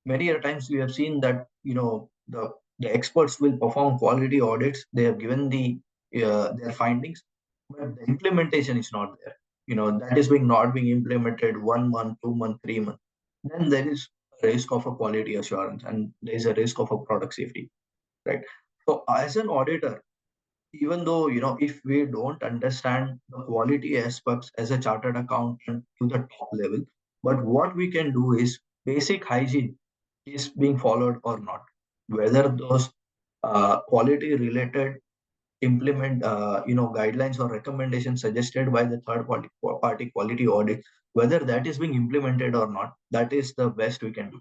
Many a times we have seen that the experts will perform quality audits. They have given their findings, but the implementation is not there. That is being not being implemented 1 month, 2 month, 3 month. Then there is a risk of a quality assurance, and there is a risk of a product safety, right? So as an auditor, even though if we don't understand the quality aspects as a chartered accountant to the top level, but what we can do is basic hygiene is being followed or not, whether those quality related implement guidelines or recommendations suggested by the third party quality audit, whether that is being implemented or not. That is the best we can do,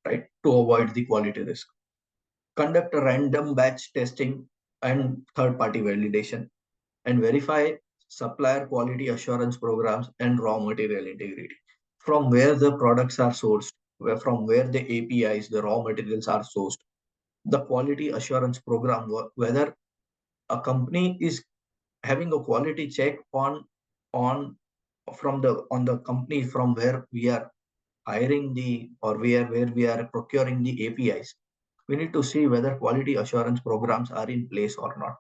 right, to avoid the quality risk. Conduct a random batch testing and third party validation, and verify supplier quality assurance programs and raw material integrity, from where the products are sourced, from where the APIs, the raw materials are sourced. The quality assurance program, whether a company is having a quality check on on the company from where we are hiring or where we are procuring the APIs. We need to see whether quality assurance programs are in place or not.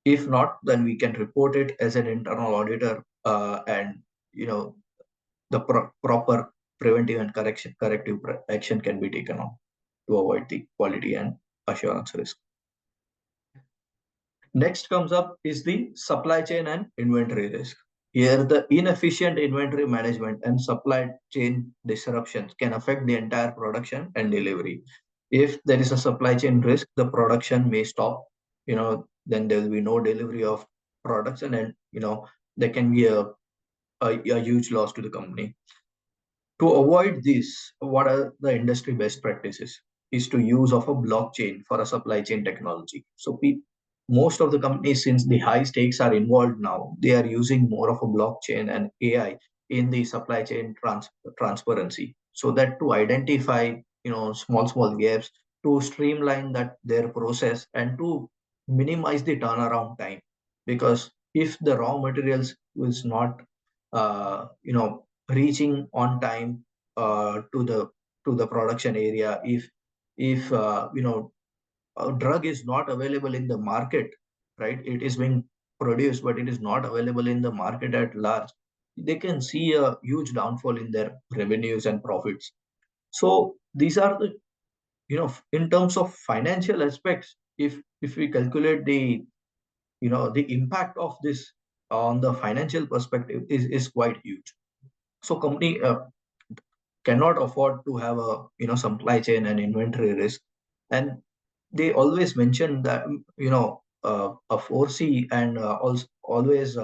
If not, then we can report it as an internal auditor, and the proper preventive and corrective action can be taken on to avoid the quality and assurance risk. Next comes up is the supply chain and inventory risk. Here, the inefficient inventory management and supply chain disruptions can affect the entire production and delivery. If there is a supply chain risk, the production may stop. Then there will be no delivery of products, and then there can be a huge loss to the company. To avoid this, what are the industry best practices? Is to use of a blockchain for a supply chain technology. So most of the companies, since the high stakes are involved now, they are using more of a blockchain and AI in the supply chain transparency, so that to identify small gaps, to streamline that their process, and to minimize the turnaround time. Because if the raw materials is not reaching on time to the production area, if a drug is not available in the market, right? It is being produced, but it is not available in the market at large. They can see a huge downfall in their revenues and profits. So these are the, in terms of financial aspects, if we calculate the impact of this on the financial perspective is quite huge. So company cannot afford to have a supply chain and inventory risk, and they always mention that a foresee and also always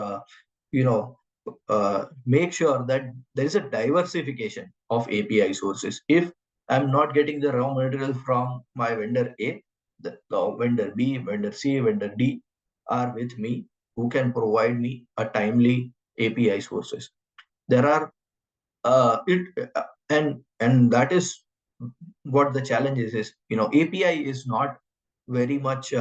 make sure that there is a diversification of API sources. If I'm not getting the raw material from my vendor A, the vendor B, vendor C, vendor D are with me, who can provide me a timely API sources. There are it and that is what the challenge is. API is not very much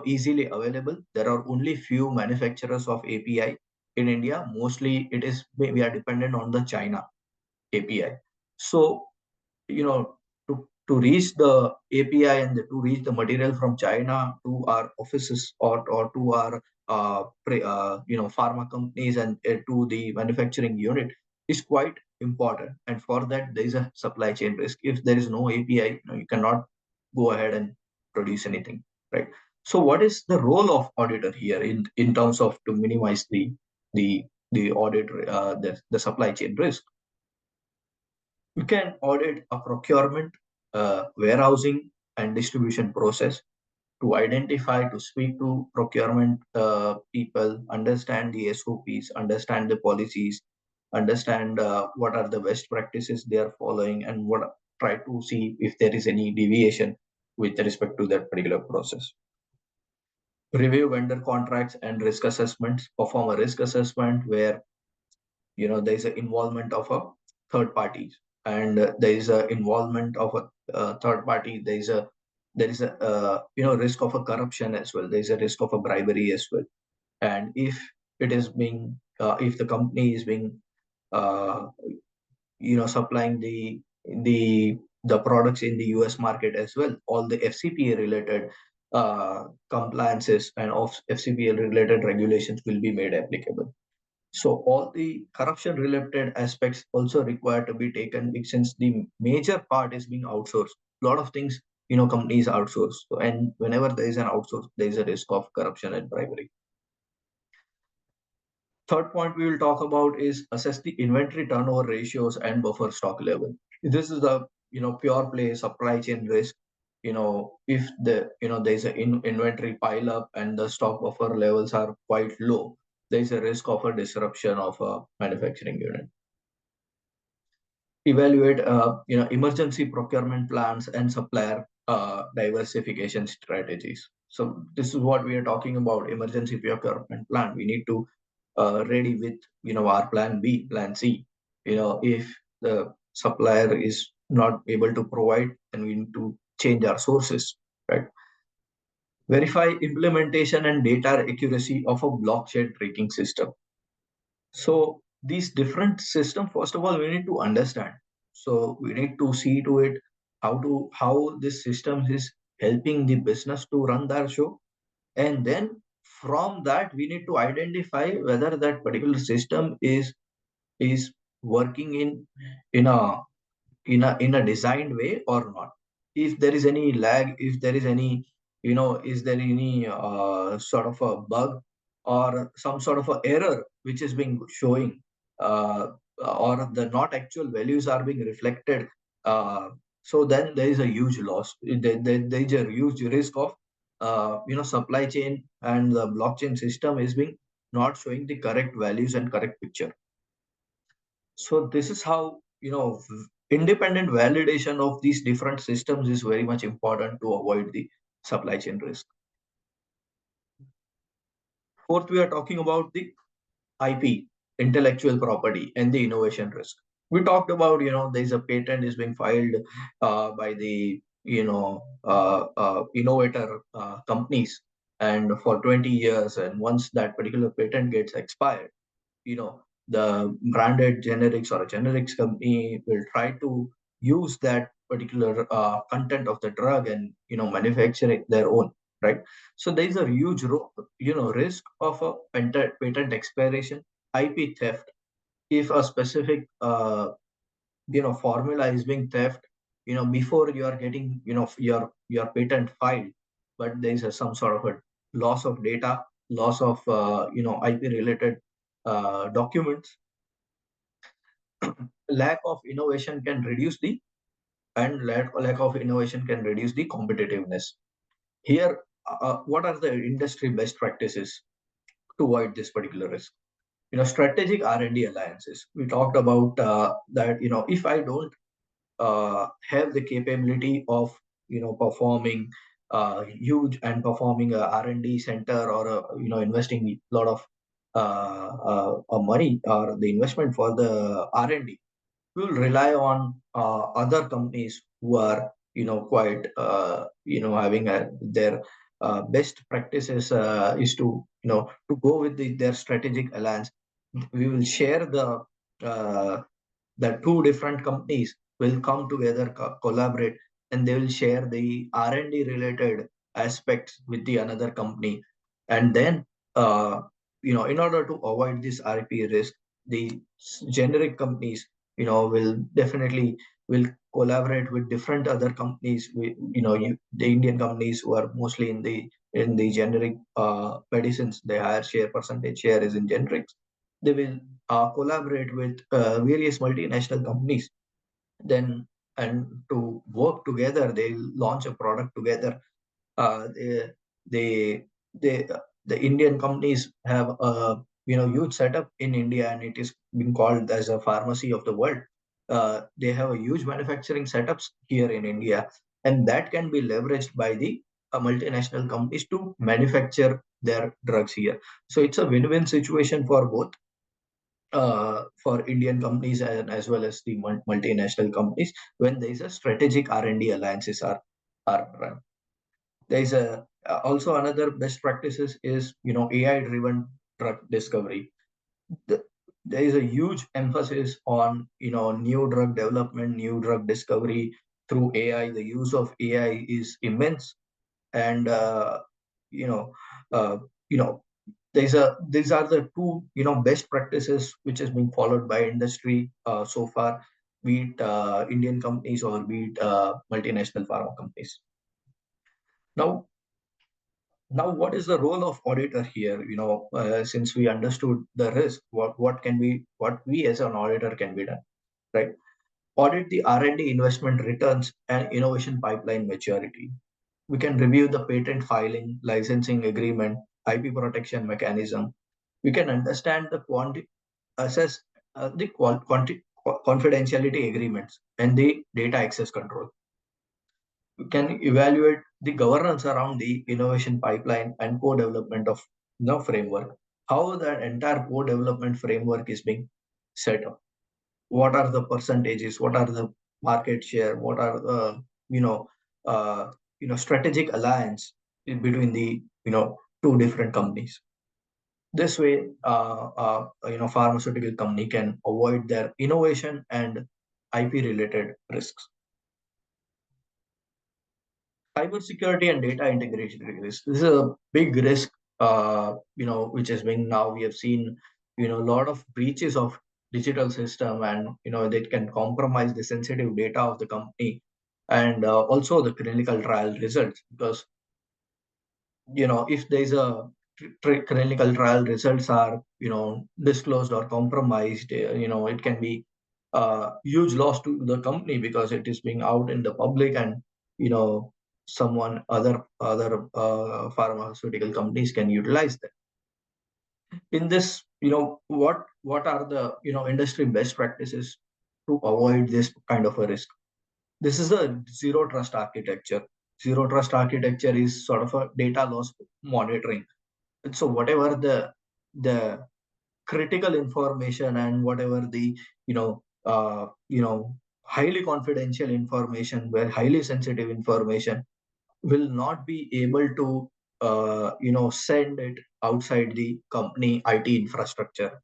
easily available. There are only few manufacturers of API in India. Mostly it is, we are dependent on the China API. So to reach the API and to reach the material from China to our offices, or to our pharma companies, and to the manufacturing unit, is quite important. And for that, there is a supply chain risk. If there is no API, you cannot go ahead and produce anything, right? So what is the role of auditor here in terms of to minimize the the audit the supply chain risk? You can audit a procurement, warehousing, and distribution process, to identify, to speak to procurement people, understand the SOPs, understand the policies, understand what are the best practices they are following, and try to see if there is any deviation with respect to that particular process. Review vendor contracts and risk assessments, perform a risk assessment where there is an involvement of a third parties, and there is a involvement of a third party. There is a risk of a corruption as well. There is a risk of a bribery as well. And if the company is being uh, supplying the products in the US market as well, all the FCPA related compliances and of FCPA related regulations will be made applicable. So all the corruption related aspects also require to be taken, since the major part is being outsourced. A lot of things, companies outsource. So, and whenever there is an outsource, there is a risk of corruption and bribery. Third point we will talk about is assess the inventory turnover ratios and buffer stock level. This is the pure play supply chain risk. If there is an inventory pile up and the stock buffer levels are quite low, there is a risk of a disruption of a manufacturing unit. Evaluate emergency procurement plans and supplier diversification strategies. So this is what we are talking about: emergency procurement plan. We need to ready with our plan B, plan C. If the supplier is not able to provide, then we need to change our sources, right? Verify implementation and data accuracy of a blockchain tracking system. So these different systems, first of all, we need to understand. So we need to see to it how this system is helping the business to run their show. And then from that, we need to identify whether that particular system is working in a in a designed way or not. If there is any lag, if there is any is there any sort of a bug or some sort of a error which is being showing, or the not actual values are being reflected, so then there is a huge loss. There is a huge risk of supply chain and the blockchain system is being not showing the correct values and correct picture. So this is how independent validation of these different systems is very much important to avoid the supply chain risk. Fourth, we are talking about the IP, intellectual property, and the innovation risk. We talked about, there's a patent is being filed by the, innovator companies, and for 20 years, and once that particular patent gets expired, the branded generics or a generics company will try to use that particular content of the drug and manufacture it their own, right? So there is a huge risk of a patent expiration, IP theft. If a specific formula is being theft, before you are getting your patent filed, but there is some sort of a loss of data, loss of IP related documents. Lack of innovation can reduce the and lack of innovation can reduce the competitiveness. Here, what are the industry best practices to avoid this particular risk? Strategic R&D alliances. We talked about that. If I don't have the capability of performing huge and performing a R&D center, or investing a lot of money or the investment for the R&D, we will rely on other companies who are quite having their best practices is to to go with their strategic alliance. We will share uh, the two different companies will come together, collaborate, and they will share the R&D related aspects with the another company. And then in order to avoid this RP risk, the generic companies will definitely will collaborate with different other companies. The Indian companies who are mostly in the generic medicines, the higher share percentage share is in generics. They will collaborate with various multinational companies, then, and to work together, they launch a product together. uh, they, they, the Indian companies have a huge setup in India, and it is being called as a pharmacy of the world. They have a huge manufacturing setups here in India, and that can be leveraged by the multinational companies to manufacture their drugs here. So it's a win-win situation for both, for Indian companies and as well as the multinational companies, when there is a strategic R&D alliances are run. There is a also another best practices is AI driven drug discovery. The, there is a huge emphasis on new drug development, new drug discovery through AI. The use of AI is immense, and you know uh, you know these are the two best practices which is being followed by industry so far, be it Indian companies or be it multinational pharma companies. Now, what is the role of auditor here? Since we understood the risk, what we as an auditor can be done, right? Audit the R&D investment returns and innovation pipeline maturity. We can review the patent filing, licensing agreement, IP protection mechanism. We can understand the assess the confidentiality agreements and the data access control. We can evaluate the governance around the innovation pipeline and co-development of framework. How that entire co-development framework is being set up. What are the percentages? What are the market share? What are the uh, strategic alliance between the two different companies? This way, pharmaceutical company can avoid their innovation and IP related risks. Cybersecurity and data integration risk. This is a big risk, which is being now we have seen, a lot of breaches of digital system, and that can compromise the sensitive data of the company, and also the clinical trial results. Because if there's a clinical trial results are disclosed or compromised, it can be a huge loss to the company, because it is being out in the public, and someone other pharmaceutical companies can utilize that. In this, what are the industry best practices? to avoid this kind of a risk. This is a zero trust architecture. Zero trust architecture is sort of a data loss monitoring. So whatever the critical information and whatever the highly confidential information, where highly sensitive information will not be able to send it outside the company IT infrastructure.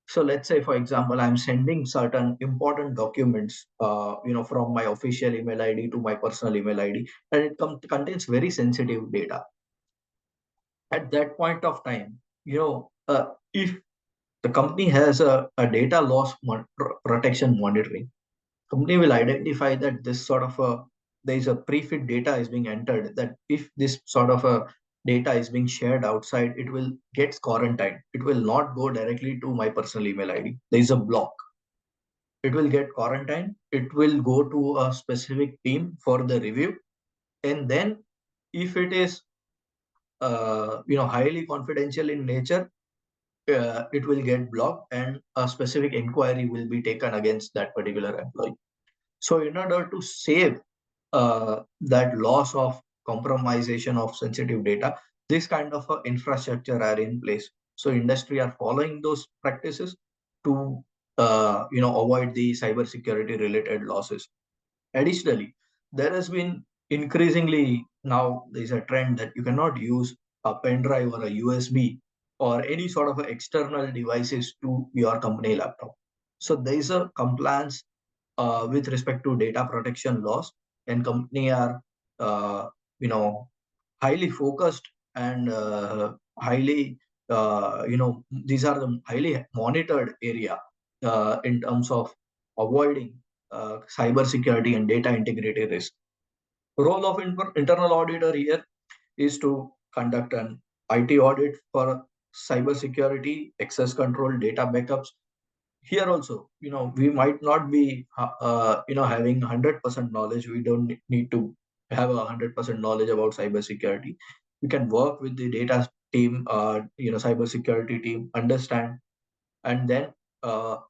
So let's say, for example, I'm sending certain important documents, from my official email ID to my personal email ID, and it contains very sensitive data. At that point of time, if the company has a data loss protection monitoring, company will identify that this sort of a there is a pre-fit data is being entered, that if this sort of a data is being shared outside, it will get quarantined. It will not go directly to my personal email ID. There is a block. It will get quarantined. It will go to a specific team for the review, and then if it is highly confidential in nature, it will get blocked, and a specific inquiry will be taken against that particular employee. So in order to save that loss of compromisation of sensitive data, this kind of infrastructure are in place. So industry are following those practices to avoid the cybersecurity related losses. Additionally, there has been increasingly, now there's a trend that you cannot use a pen drive or a USB or any sort of external devices to your company laptop. So there is a compliance with respect to data protection laws, and company are uh, you know highly focused and highly these are the highly monitored area in terms of avoiding cyber security and data integrity risk. Role of internal auditor here is to conduct an IT audit for cyber security, access control, data backups. Here also, we might not be having 100% knowledge. We don't need to have 100% knowledge about cybersecurity. We can work with the data team, cybersecurity team, understand, and then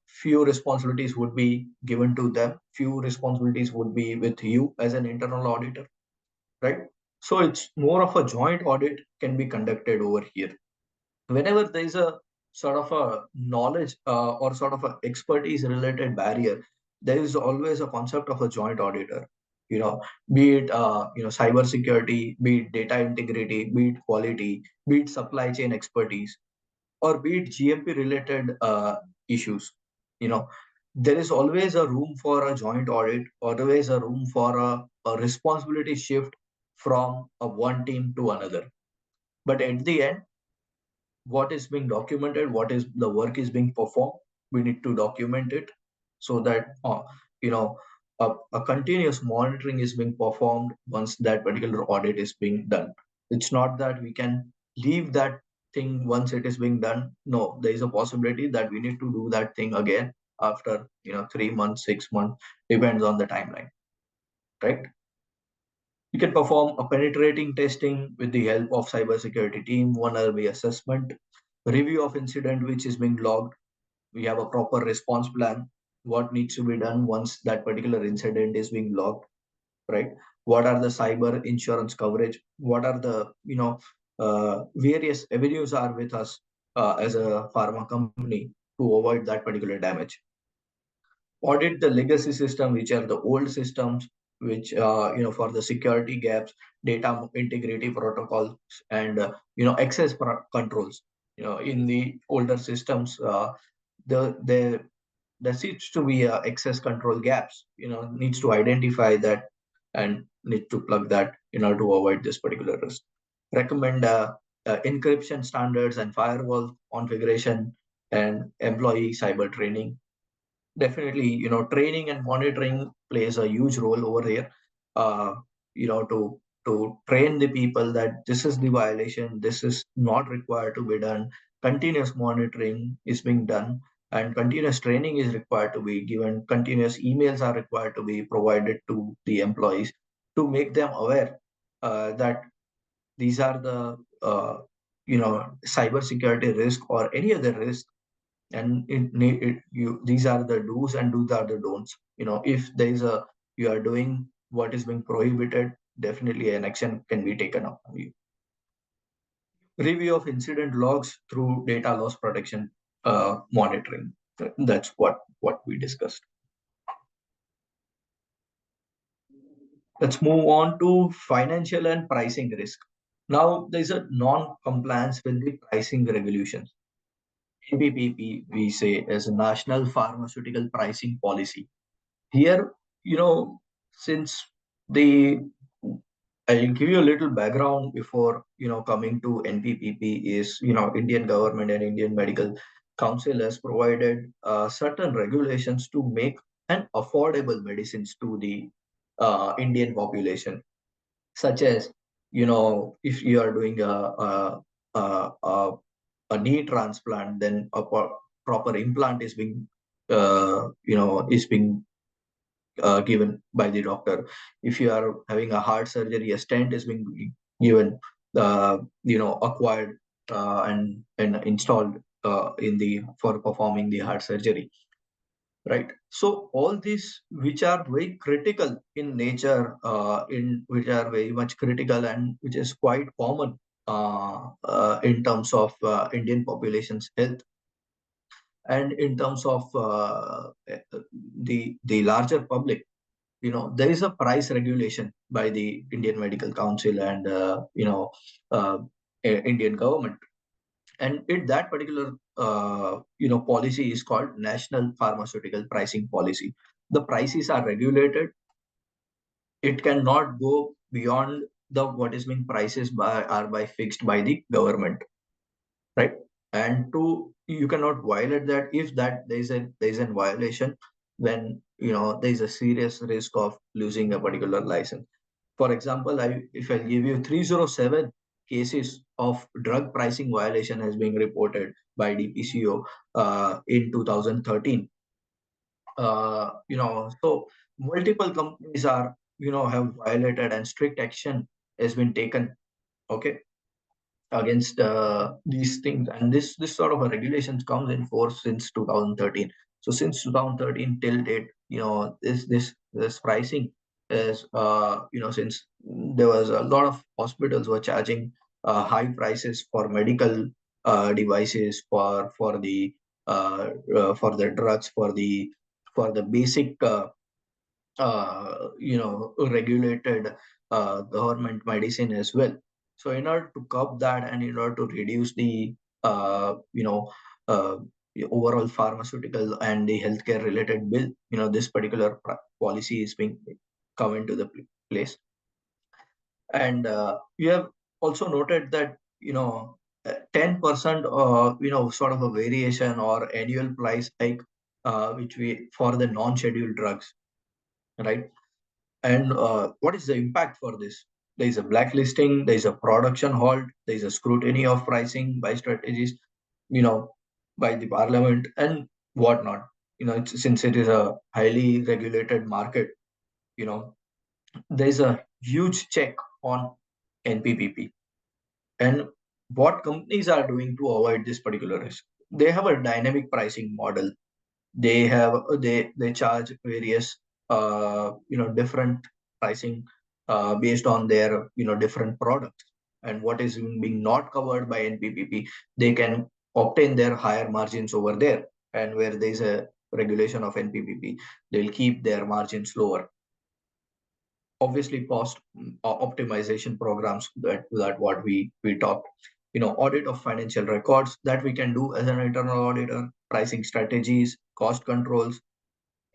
few responsibilities would be given to them. Few responsibilities would be with you as an internal auditor, right? So it's more of a joint audit can be conducted over here. Whenever there is a sort of a knowledge or sort of a expertise related barrier, there is always a concept of a joint auditor. You know, be it cyber security, be it data integrity, be it quality, be it supply chain expertise, or be it GMP related issues. You know, there is always a room for a joint audit, always a room for a responsibility shift from one team to another. But at the end, what is being documented, what is the work is being performed, we need to document it so that you know a continuous monitoring is being performed once that particular audit is being done. It's not that we can leave that thing once it is being done. No, there is a possibility that we need to do that thing again after 3 months, 6 months, depends on the timeline, right? You can perform a penetrating testing with the help of cybersecurity team, vulnerability assessment, review of incident which is being logged. We have a proper response plan. What needs to be done once that particular incident is being logged, right? What are the cyber insurance coverage? What are the various avenues are with us as a pharma company to avoid that particular damage? Audit the legacy system, which are the old systems, which for the security gaps, data integrity protocols, and access controls. In the older systems, the there seems to be access control gaps. Needs to identify that and need to plug that in order to avoid this particular risk. Recommend encryption standards and firewall configuration and employee cyber training. Definitely, training and monitoring plays a huge role over here. uh, to train the people that this is the violation, this is not required to be done. Continuous monitoring is being done, and continuous training is required to be given. Continuous emails are required to be provided to the employees to make them aware that these are the cyber security risk or any other risk and these are the do's and these are the don'ts. If there is you are doing what is being prohibited, definitely an action can be taken up on you. Review of incident logs through data loss protection monitoring. That's what we discussed. Let's move on to financial and pricing risk. Now, there's a non-compliance with the pricing regulations. NPPP, we say, as a National Pharmaceutical Pricing Policy. Here, since the I'll give you a little background before coming to NPPP. Is Indian government and Indian Medical Council has provided certain regulations to make an affordable medicines to the Indian population, such as if you are doing a, a, a knee transplant, then a proper implant is being given by the doctor. If you are having a heart surgery, a stent is being given, acquired and installed in the for performing the heart surgery, right? So all these which are very critical in nature, in which are very much critical and which is quite common in terms of Indian population's health, and in terms of the larger public. There is a price regulation by the Indian Medical Council and uh, Indian government, and that particular policy is called National Pharmaceutical Pricing Policy. The prices are regulated. It cannot go beyond the what is being prices by fixed by the government, right? And you cannot violate that. If that there is a violation, then there is a serious risk of losing a particular license. For example, if I give you 307 cases of drug pricing violation has been reported by DPCO in 2013. So multiple companies are have violated, and strict action has been taken. Okay, against these things, and this sort of a regulations comes in force since 2013. So since 2013 till date, this pricing is since there was a lot of hospitals were charging high prices for medical devices, for the drugs, for the basic regulated government medicine as well. So in order to curb that and in order to reduce the the overall pharmaceutical and the healthcare related bill, this particular policy is being come into the place. And you have also noted that 10% sort of a variation or annual price hike, which we for the non-scheduled drugs, right? And what is the impact for this? There is a blacklisting, there is a production halt, there is a scrutiny of pricing by strategies, by the parliament and whatnot. Since it is a highly regulated market, you know, there is a huge check on NPPP. And what companies are doing to avoid this particular risk? They have a dynamic pricing model. They charge various different pricing based on their different products, and what is being not covered by NPPP, they can obtain their higher margins over there, and where there is a regulation of NPPP, they'll keep their margins lower. Obviously cost optimization programs, that what we talked. Audit of financial records that we can do as an internal auditor, pricing strategies, cost controls,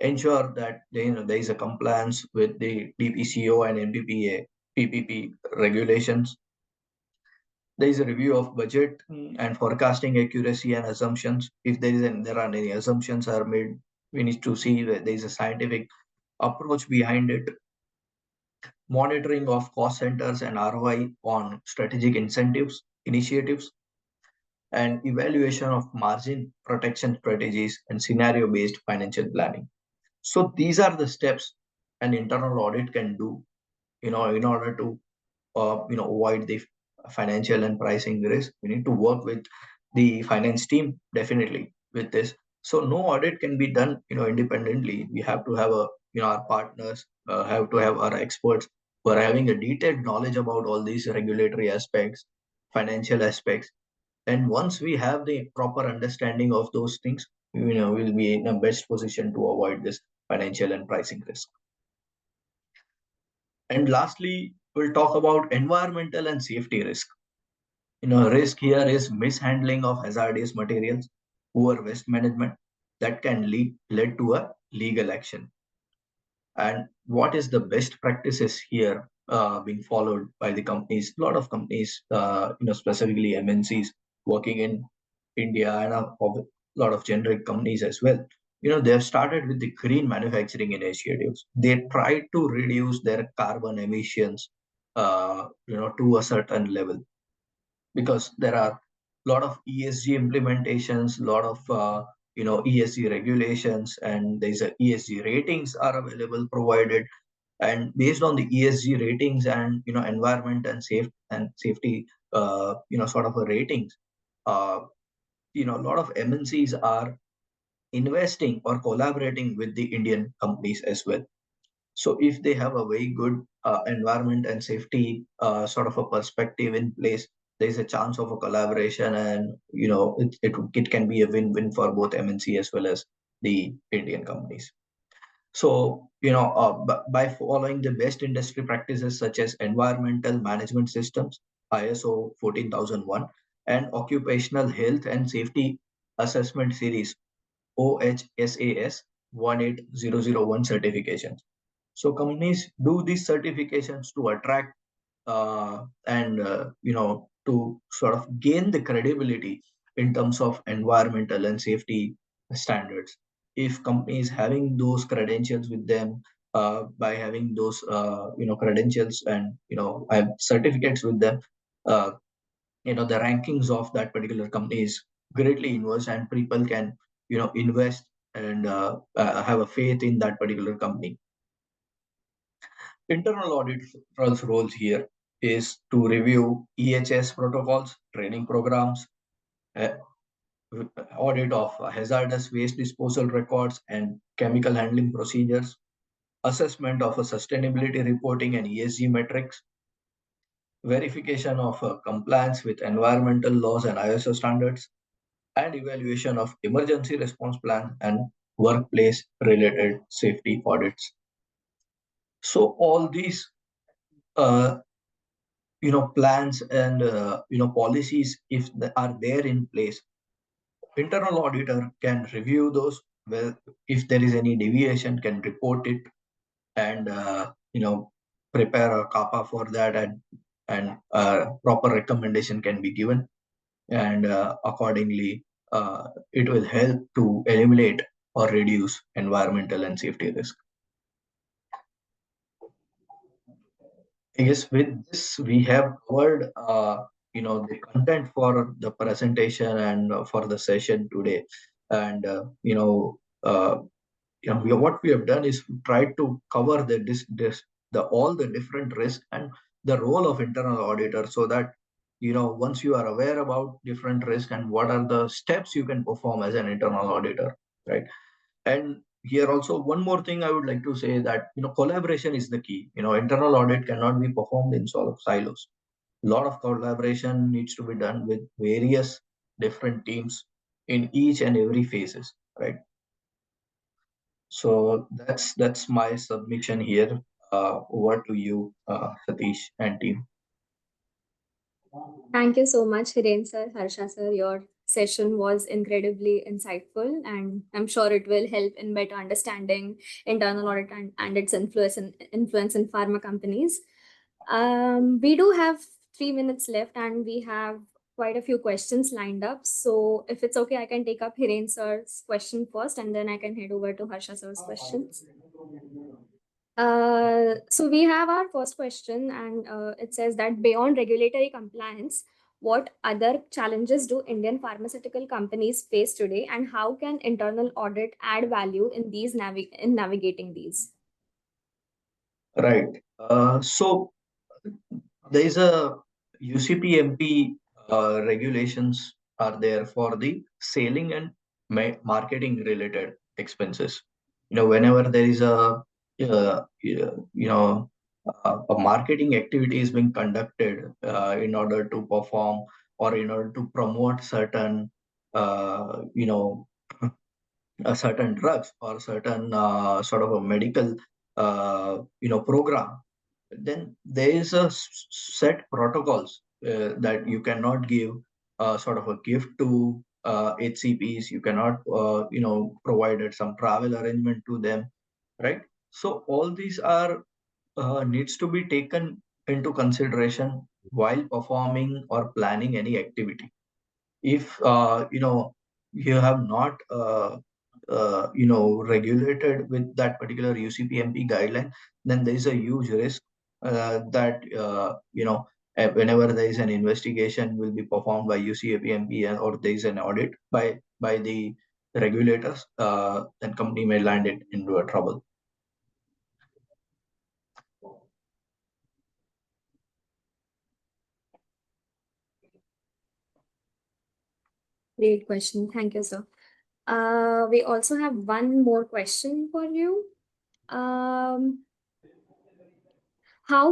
ensure that there is a compliance with the DPCO and NPPA PPP regulations. There is a review of budget and forecasting accuracy and assumptions. If there are any assumptions are made, we need to see that there is a scientific approach behind it. Monitoring of cost centers and ROI on strategic incentives initiatives, and evaluation of margin protection strategies and scenario based financial planning. So these are the steps an internal audit can do, in order to avoid the financial and pricing risk. We need to work with the finance team, definitely. with this. So no audit can be done, independently. We have to have our partners, have to have our experts who are having a detailed knowledge about all these regulatory aspects, financial aspects. And once we have the proper understanding of those things, we'll be in a best position to avoid this financial and pricing risk. And lastly, we'll talk about environmental and safety risk. Risk here is mishandling of hazardous materials, poor waste management that can lead to a legal action. And what is the best practices here being followed by the companies? A lot of companies, specifically MNCs working in India, and a lot of generic companies as well. They have started with the green manufacturing initiatives. They try to reduce their carbon emissions, to a certain level, because there are a lot of ESG implementations, a lot of ESG regulations, and there's a ESG ratings are available provided. And based on the ESG ratings and environment and safety, sort of a ratings, uh, a lot of MNCs are investing or collaborating with the Indian companies as well. So if they have a very good environment and safety sort of a perspective in place, there is a chance of a collaboration, and it can be a win-win for both MNC as well as the Indian companies. So by following the best industry practices such as environmental management systems, ISO 14001, and occupational health and safety assessment series, OHSAS 18001 certifications. So companies do these certifications to attract and to sort of gain the credibility in terms of environmental and safety standards. If companies having those credentials with them, by having those credentials and have certificates with them, uh, the rankings of that particular company is greatly inverse, and people can invest and have a faith in that particular company. Internal audit's roles here is to review EHS protocols, training programs, uh, audit of hazardous waste disposal records and chemical handling procedures, assessment of a sustainability reporting and ESG metrics, verification of compliance with environmental laws and ISO standards, and evaluation of emergency response plan and workplace related safety audits. So all these uh, plans and policies, if they are there in place, internal auditor can review those. Well, if there is any deviation, can report it, and prepare a kappa for that, and proper recommendation can be given, and accordingly it will help to eliminate or reduce environmental and safety risk. I guess with this we have covered the content for the presentation and for the session today. And what we have done is tried to cover the all the different risks and the role of internal auditor, so that once you are aware about different risks and what are the steps you can perform as an internal auditor, right? And here also one more thing I would like to say, that collaboration is the key. Internal audit cannot be performed in sort of silos. A lot of collaboration needs to be done with various different teams in each and every phases, right? So that's my submission here. Over to you, Satish and team. Thank you so much, Hiren sir, Harsha sir. Your session was incredibly insightful, and I'm sure it will help in better understanding internal audit and its influence in pharma companies. We do have 3 minutes left, and we have quite a few questions lined up. So, if it's okay, I can take up Hiren sir's question first, and then I can head over to Harsha sir's questions. So we have our first question, and it says that beyond regulatory compliance, what other challenges do Indian pharmaceutical companies face today, and how can internal audit add value in navigating these? Right. So there is a UCPMP regulations are there for the selling and marketing related expenses. Whenever there is a marketing activity is being conducted in order to perform or in order to promote certain uh, you know certain drugs or certain sort of a medical program, then there is a set protocols that you cannot give sort of a gift to HCPs. You cannot provide some travel arrangement to them, right? So all these are needs to be taken into consideration while performing or planning any activity. If you have not regulated with that particular UCPMP guideline, then there is a huge risk that whenever there is an investigation will be performed by UCPMP or there is an audit by the regulators, then company may land it into a trouble. Great question. Thank you, sir. We also have one more question for you. How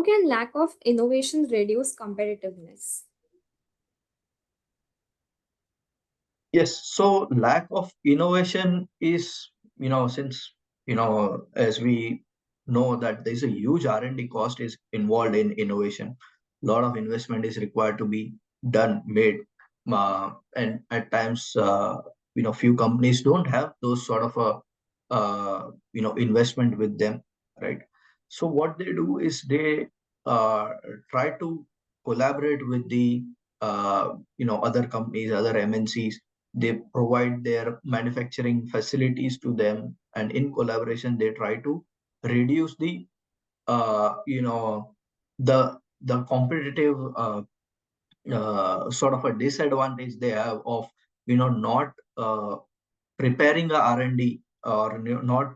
can lack of innovation reduce competitiveness? Yes, so lack of innovation is, since, as we know that there's a huge R&D cost is involved in innovation. A lot of investment is required to be made. And at times, few companies don't have those sort of investment with them, right? So what they do is they uh, try to collaborate with the, other companies, other MNCs. They provide their manufacturing facilities to them, and in collaboration they try to reduce the uh, you know the competitive sort of a disadvantage they have of not preparing a R&D or not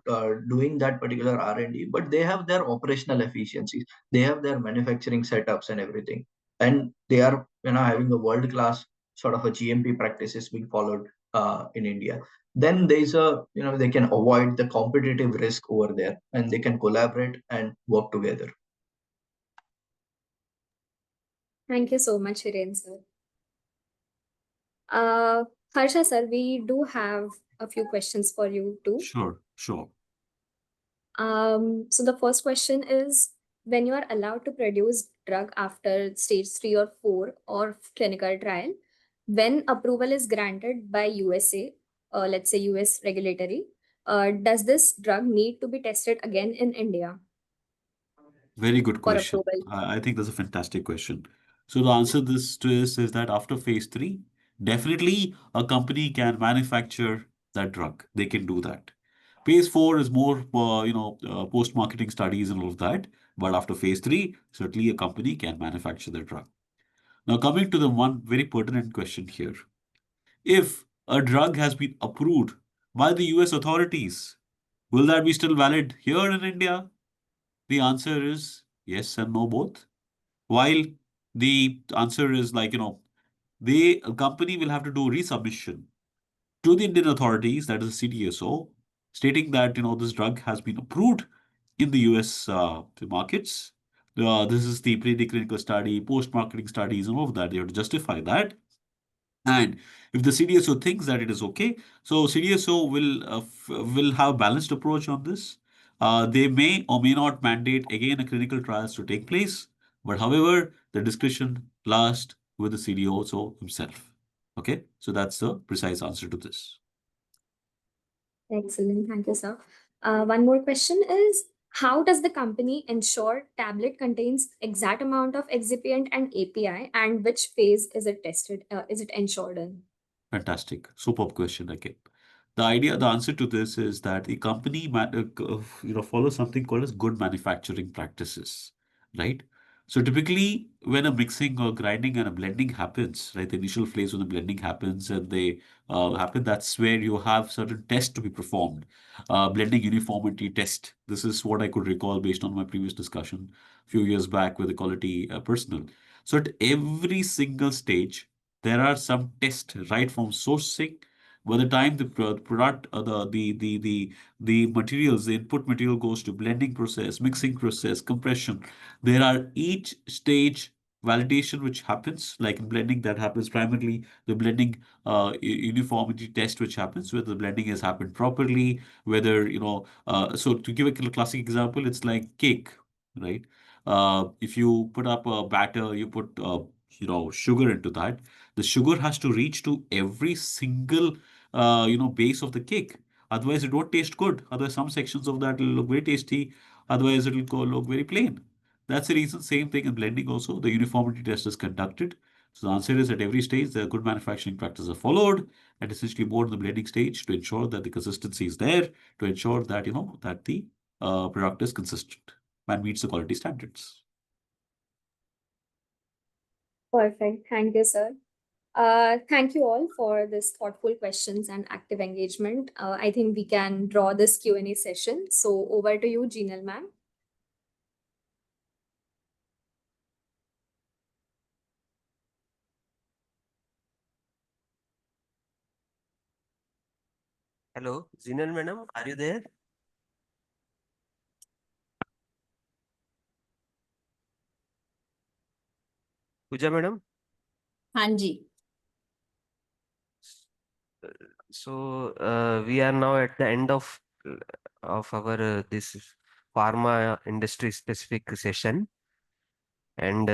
doing that particular R&D, but they have their operational efficiencies, they have their manufacturing setups and everything, and they are having a world class sort of a GMP practices being followed in India. Then there's they can avoid the competitive risk over there, and they can collaborate and work together. Thank you so much, Hiren, sir. Harsha, sir, we do have a few questions for you too. Sure. So the first question is, when you are allowed to produce drug after stage 3 or 4 or clinical trial, when approval is granted by USA, let's say US regulatory, does this drug need to be tested again in India Very good for question. approval? I think that's a fantastic question. So the answer this to this is that after phase three, definitely a company can manufacture that drug. They can do that. Phase four is more, post-marketing studies and all of that. But after phase three, certainly a company can manufacture the drug. Now, coming to the one very pertinent question here. If a drug has been approved by the US authorities, will that be still valid here in India? The answer is yes and no both. While the answer is like, the company will have to do resubmission to the Indian authorities, that is the CDSO, stating that, this drug has been approved in the US markets. This is the pre-clinical study, post-marketing studies, and all of that. They have to justify that. And if the CDSO thinks that it is okay, so CDSO will have a balanced approach on this. They may or may not mandate again a clinical trials to take place, but however, the discussion lasts with the CDSO himself. Okay, so that's the precise answer to this. Excellent. Thank you, sir. One more question is, how does the company ensure tablet contains exact amount of excipient and API, and which phase is it tested? Is it ensured in? Fantastic. Superb question again. The answer to this is that the company, follows something called as good manufacturing practices, right? So typically, when a mixing or grinding and a blending happens, right, the initial phase when the blending happens and they happen, that's where you have certain tests to be performed. Blending uniformity test. This is what I could recall based on my previous discussion a few years back with the quality personnel. So at every single stage, there are some tests right from sourcing By the time the product, the materials, the input material goes to blending process, mixing process, compression, there are each stage validation which happens. Like in blending, that happens primarily the blending uniformity test which happens, whether the blending has happened properly, whether so to give a classic example, it's like cake, right? If you put up a batter, you put sugar into that, the sugar has to reach to every single base of the cake. Otherwise, it won't taste good. Otherwise, some sections of that will look very tasty. Otherwise, it will look very plain. That's the reason. Same thing in blending also. The uniformity test is conducted. So the answer is at every stage, the good manufacturing practices are followed, and essentially more in the blending stage to ensure that the consistency is there, to ensure that that the product is consistent and meets the quality standards. Perfect. Thank you, sir. Thank you all for this thoughtful questions and active engagement. I think we can draw this Q&A session. So over to you, Jinal ma'am. Hello, Zinal madam, are you there? Pooja madam? हाँ जी. So we are now at the end of our this pharma industry specific session, and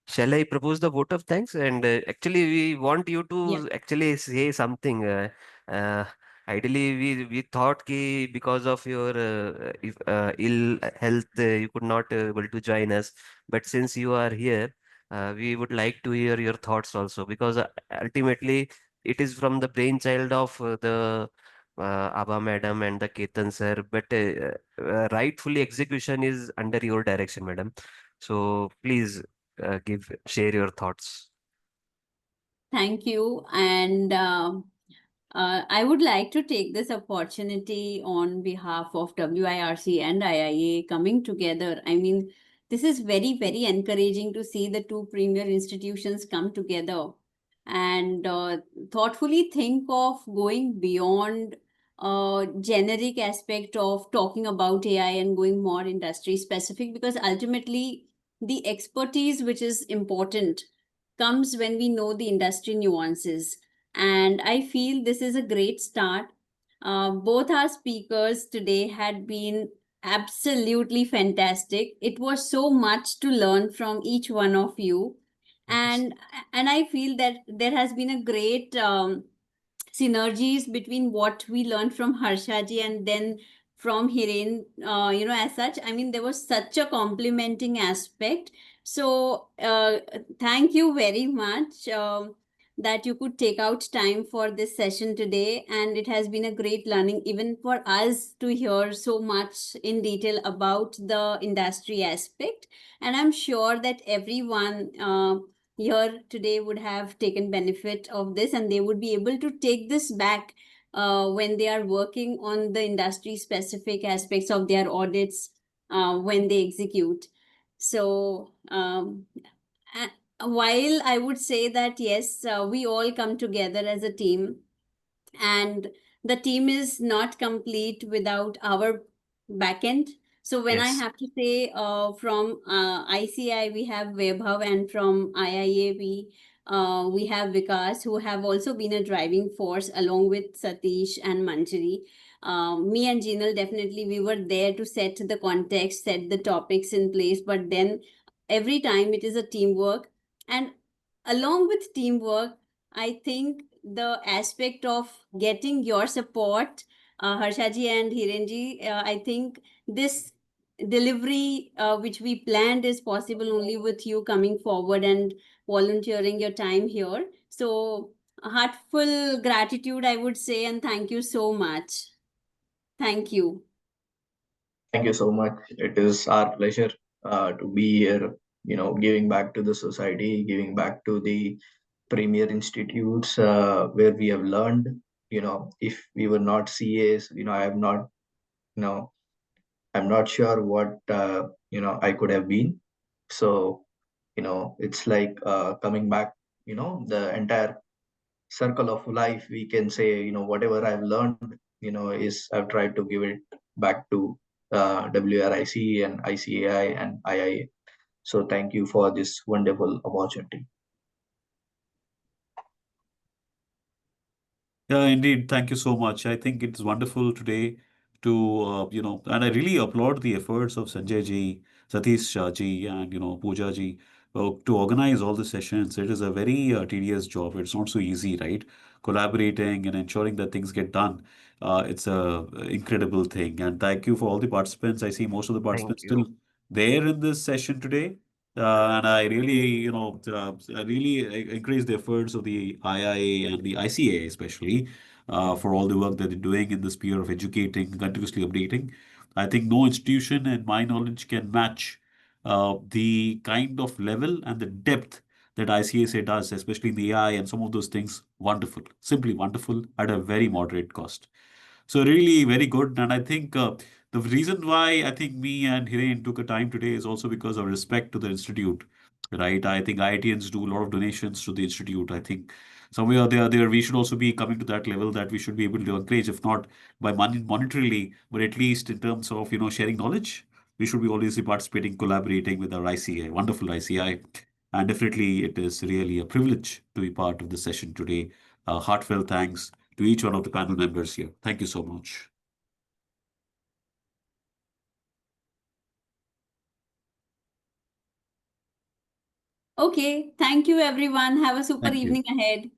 shall I propose the vote of thanks? And actually, we want you Yeah. to actually say something. Uh, Ideally, we thought ki because of your ill health, you could not able to join us. But since you are here, we would like to hear your thoughts also, because ultimately it is from the brainchild of the Abha madam and the Ketan sir. But rightfully execution is under your direction, madam. So please share your thoughts. Thank you. And I would like to take this opportunity on behalf of WIRC and IIA coming together. I mean, this is very, very encouraging to see the two premier institutions come together and thoughtfully think of going beyond generic aspect of talking about AI and going more industry specific, because ultimately the expertise which is important comes when we know the industry nuances. And I feel this is a great start. Both our speakers today had been absolutely fantastic. It was so much to learn from each one of you. And and I feel that there has been a great synergies between what we learned from Harsha ji and then from Hiren, as such. I mean, there was such a complementing aspect. So, thank you very much that you could take out time for this session today. And it has been a great learning, even for us, to hear so much in detail about the industry aspect. And I'm sure that everyone here today would have taken benefit of this, and they would be able to take this back when they are working on the industry specific aspects of their audits when they execute. So while I would say that yes, we all come together as a team, and the team is not complete without our backend. So when I Yes. have to say from ICI we have Vaibhav, and from IIA we have Vikas, who have also been a driving force along with Satish and Manjari. Me and Jinal, definitely we were there to set the context, set the topics in place, but then every time it is a teamwork. And along with teamwork, I think the aspect of getting your support, Harshaji and Hirenji, I think this delivery which we planned is possible only with you coming forward and volunteering your time here. So, heartful gratitude, I would say, and thank you so much. Thank you. Thank you so much. It is our pleasure to be here, giving back to the society, giving back to the premier institutes where we have learned. If we were not CAs, I am not, you know, I'm not sure what, I could have been. So, it's like coming back, the entire circle of life, we can say, whatever I've learned, is I've tried to give it back to WRIC and ICAI and IIA. So thank you for this wonderful opportunity. Yeah, indeed. Thank you so much. I think it's wonderful today to, and I really applaud the efforts of Sanjay ji, Satish Shah ji, and, Pooja ji to organize all the sessions. It is a very tedious job. It's not so easy, right? Collaborating and ensuring that things get done. It's a incredible thing. And thank you for all the participants. I see most of the Thank participants you. still there in this session today. And I really, I really encourage the efforts of the IIA and the ICA, especially for all the work that they're doing in the sphere of educating, continuously updating. I think no institution, in my knowledge, can match the kind of level and the depth that ICSA does, especially in the AI and some of those things. Wonderful, simply wonderful at a very moderate cost. So really very good. And I think the reason why I think me and Hiren took a time today is also because of respect to the institute, right? I think IITians do a lot of donations to the institute. I think somewhere or there we should also be coming to that level that we should be able to encourage, if not by money monetarily, but at least in terms of sharing knowledge. We should be always be participating, collaborating with our ICI, wonderful ICI. And definitely, it is really a privilege to be part of the session today. Heartfelt thanks to each one of the panel members here. Thank you so much. Okay, thank you everyone. Have a super Thank you. evening ahead.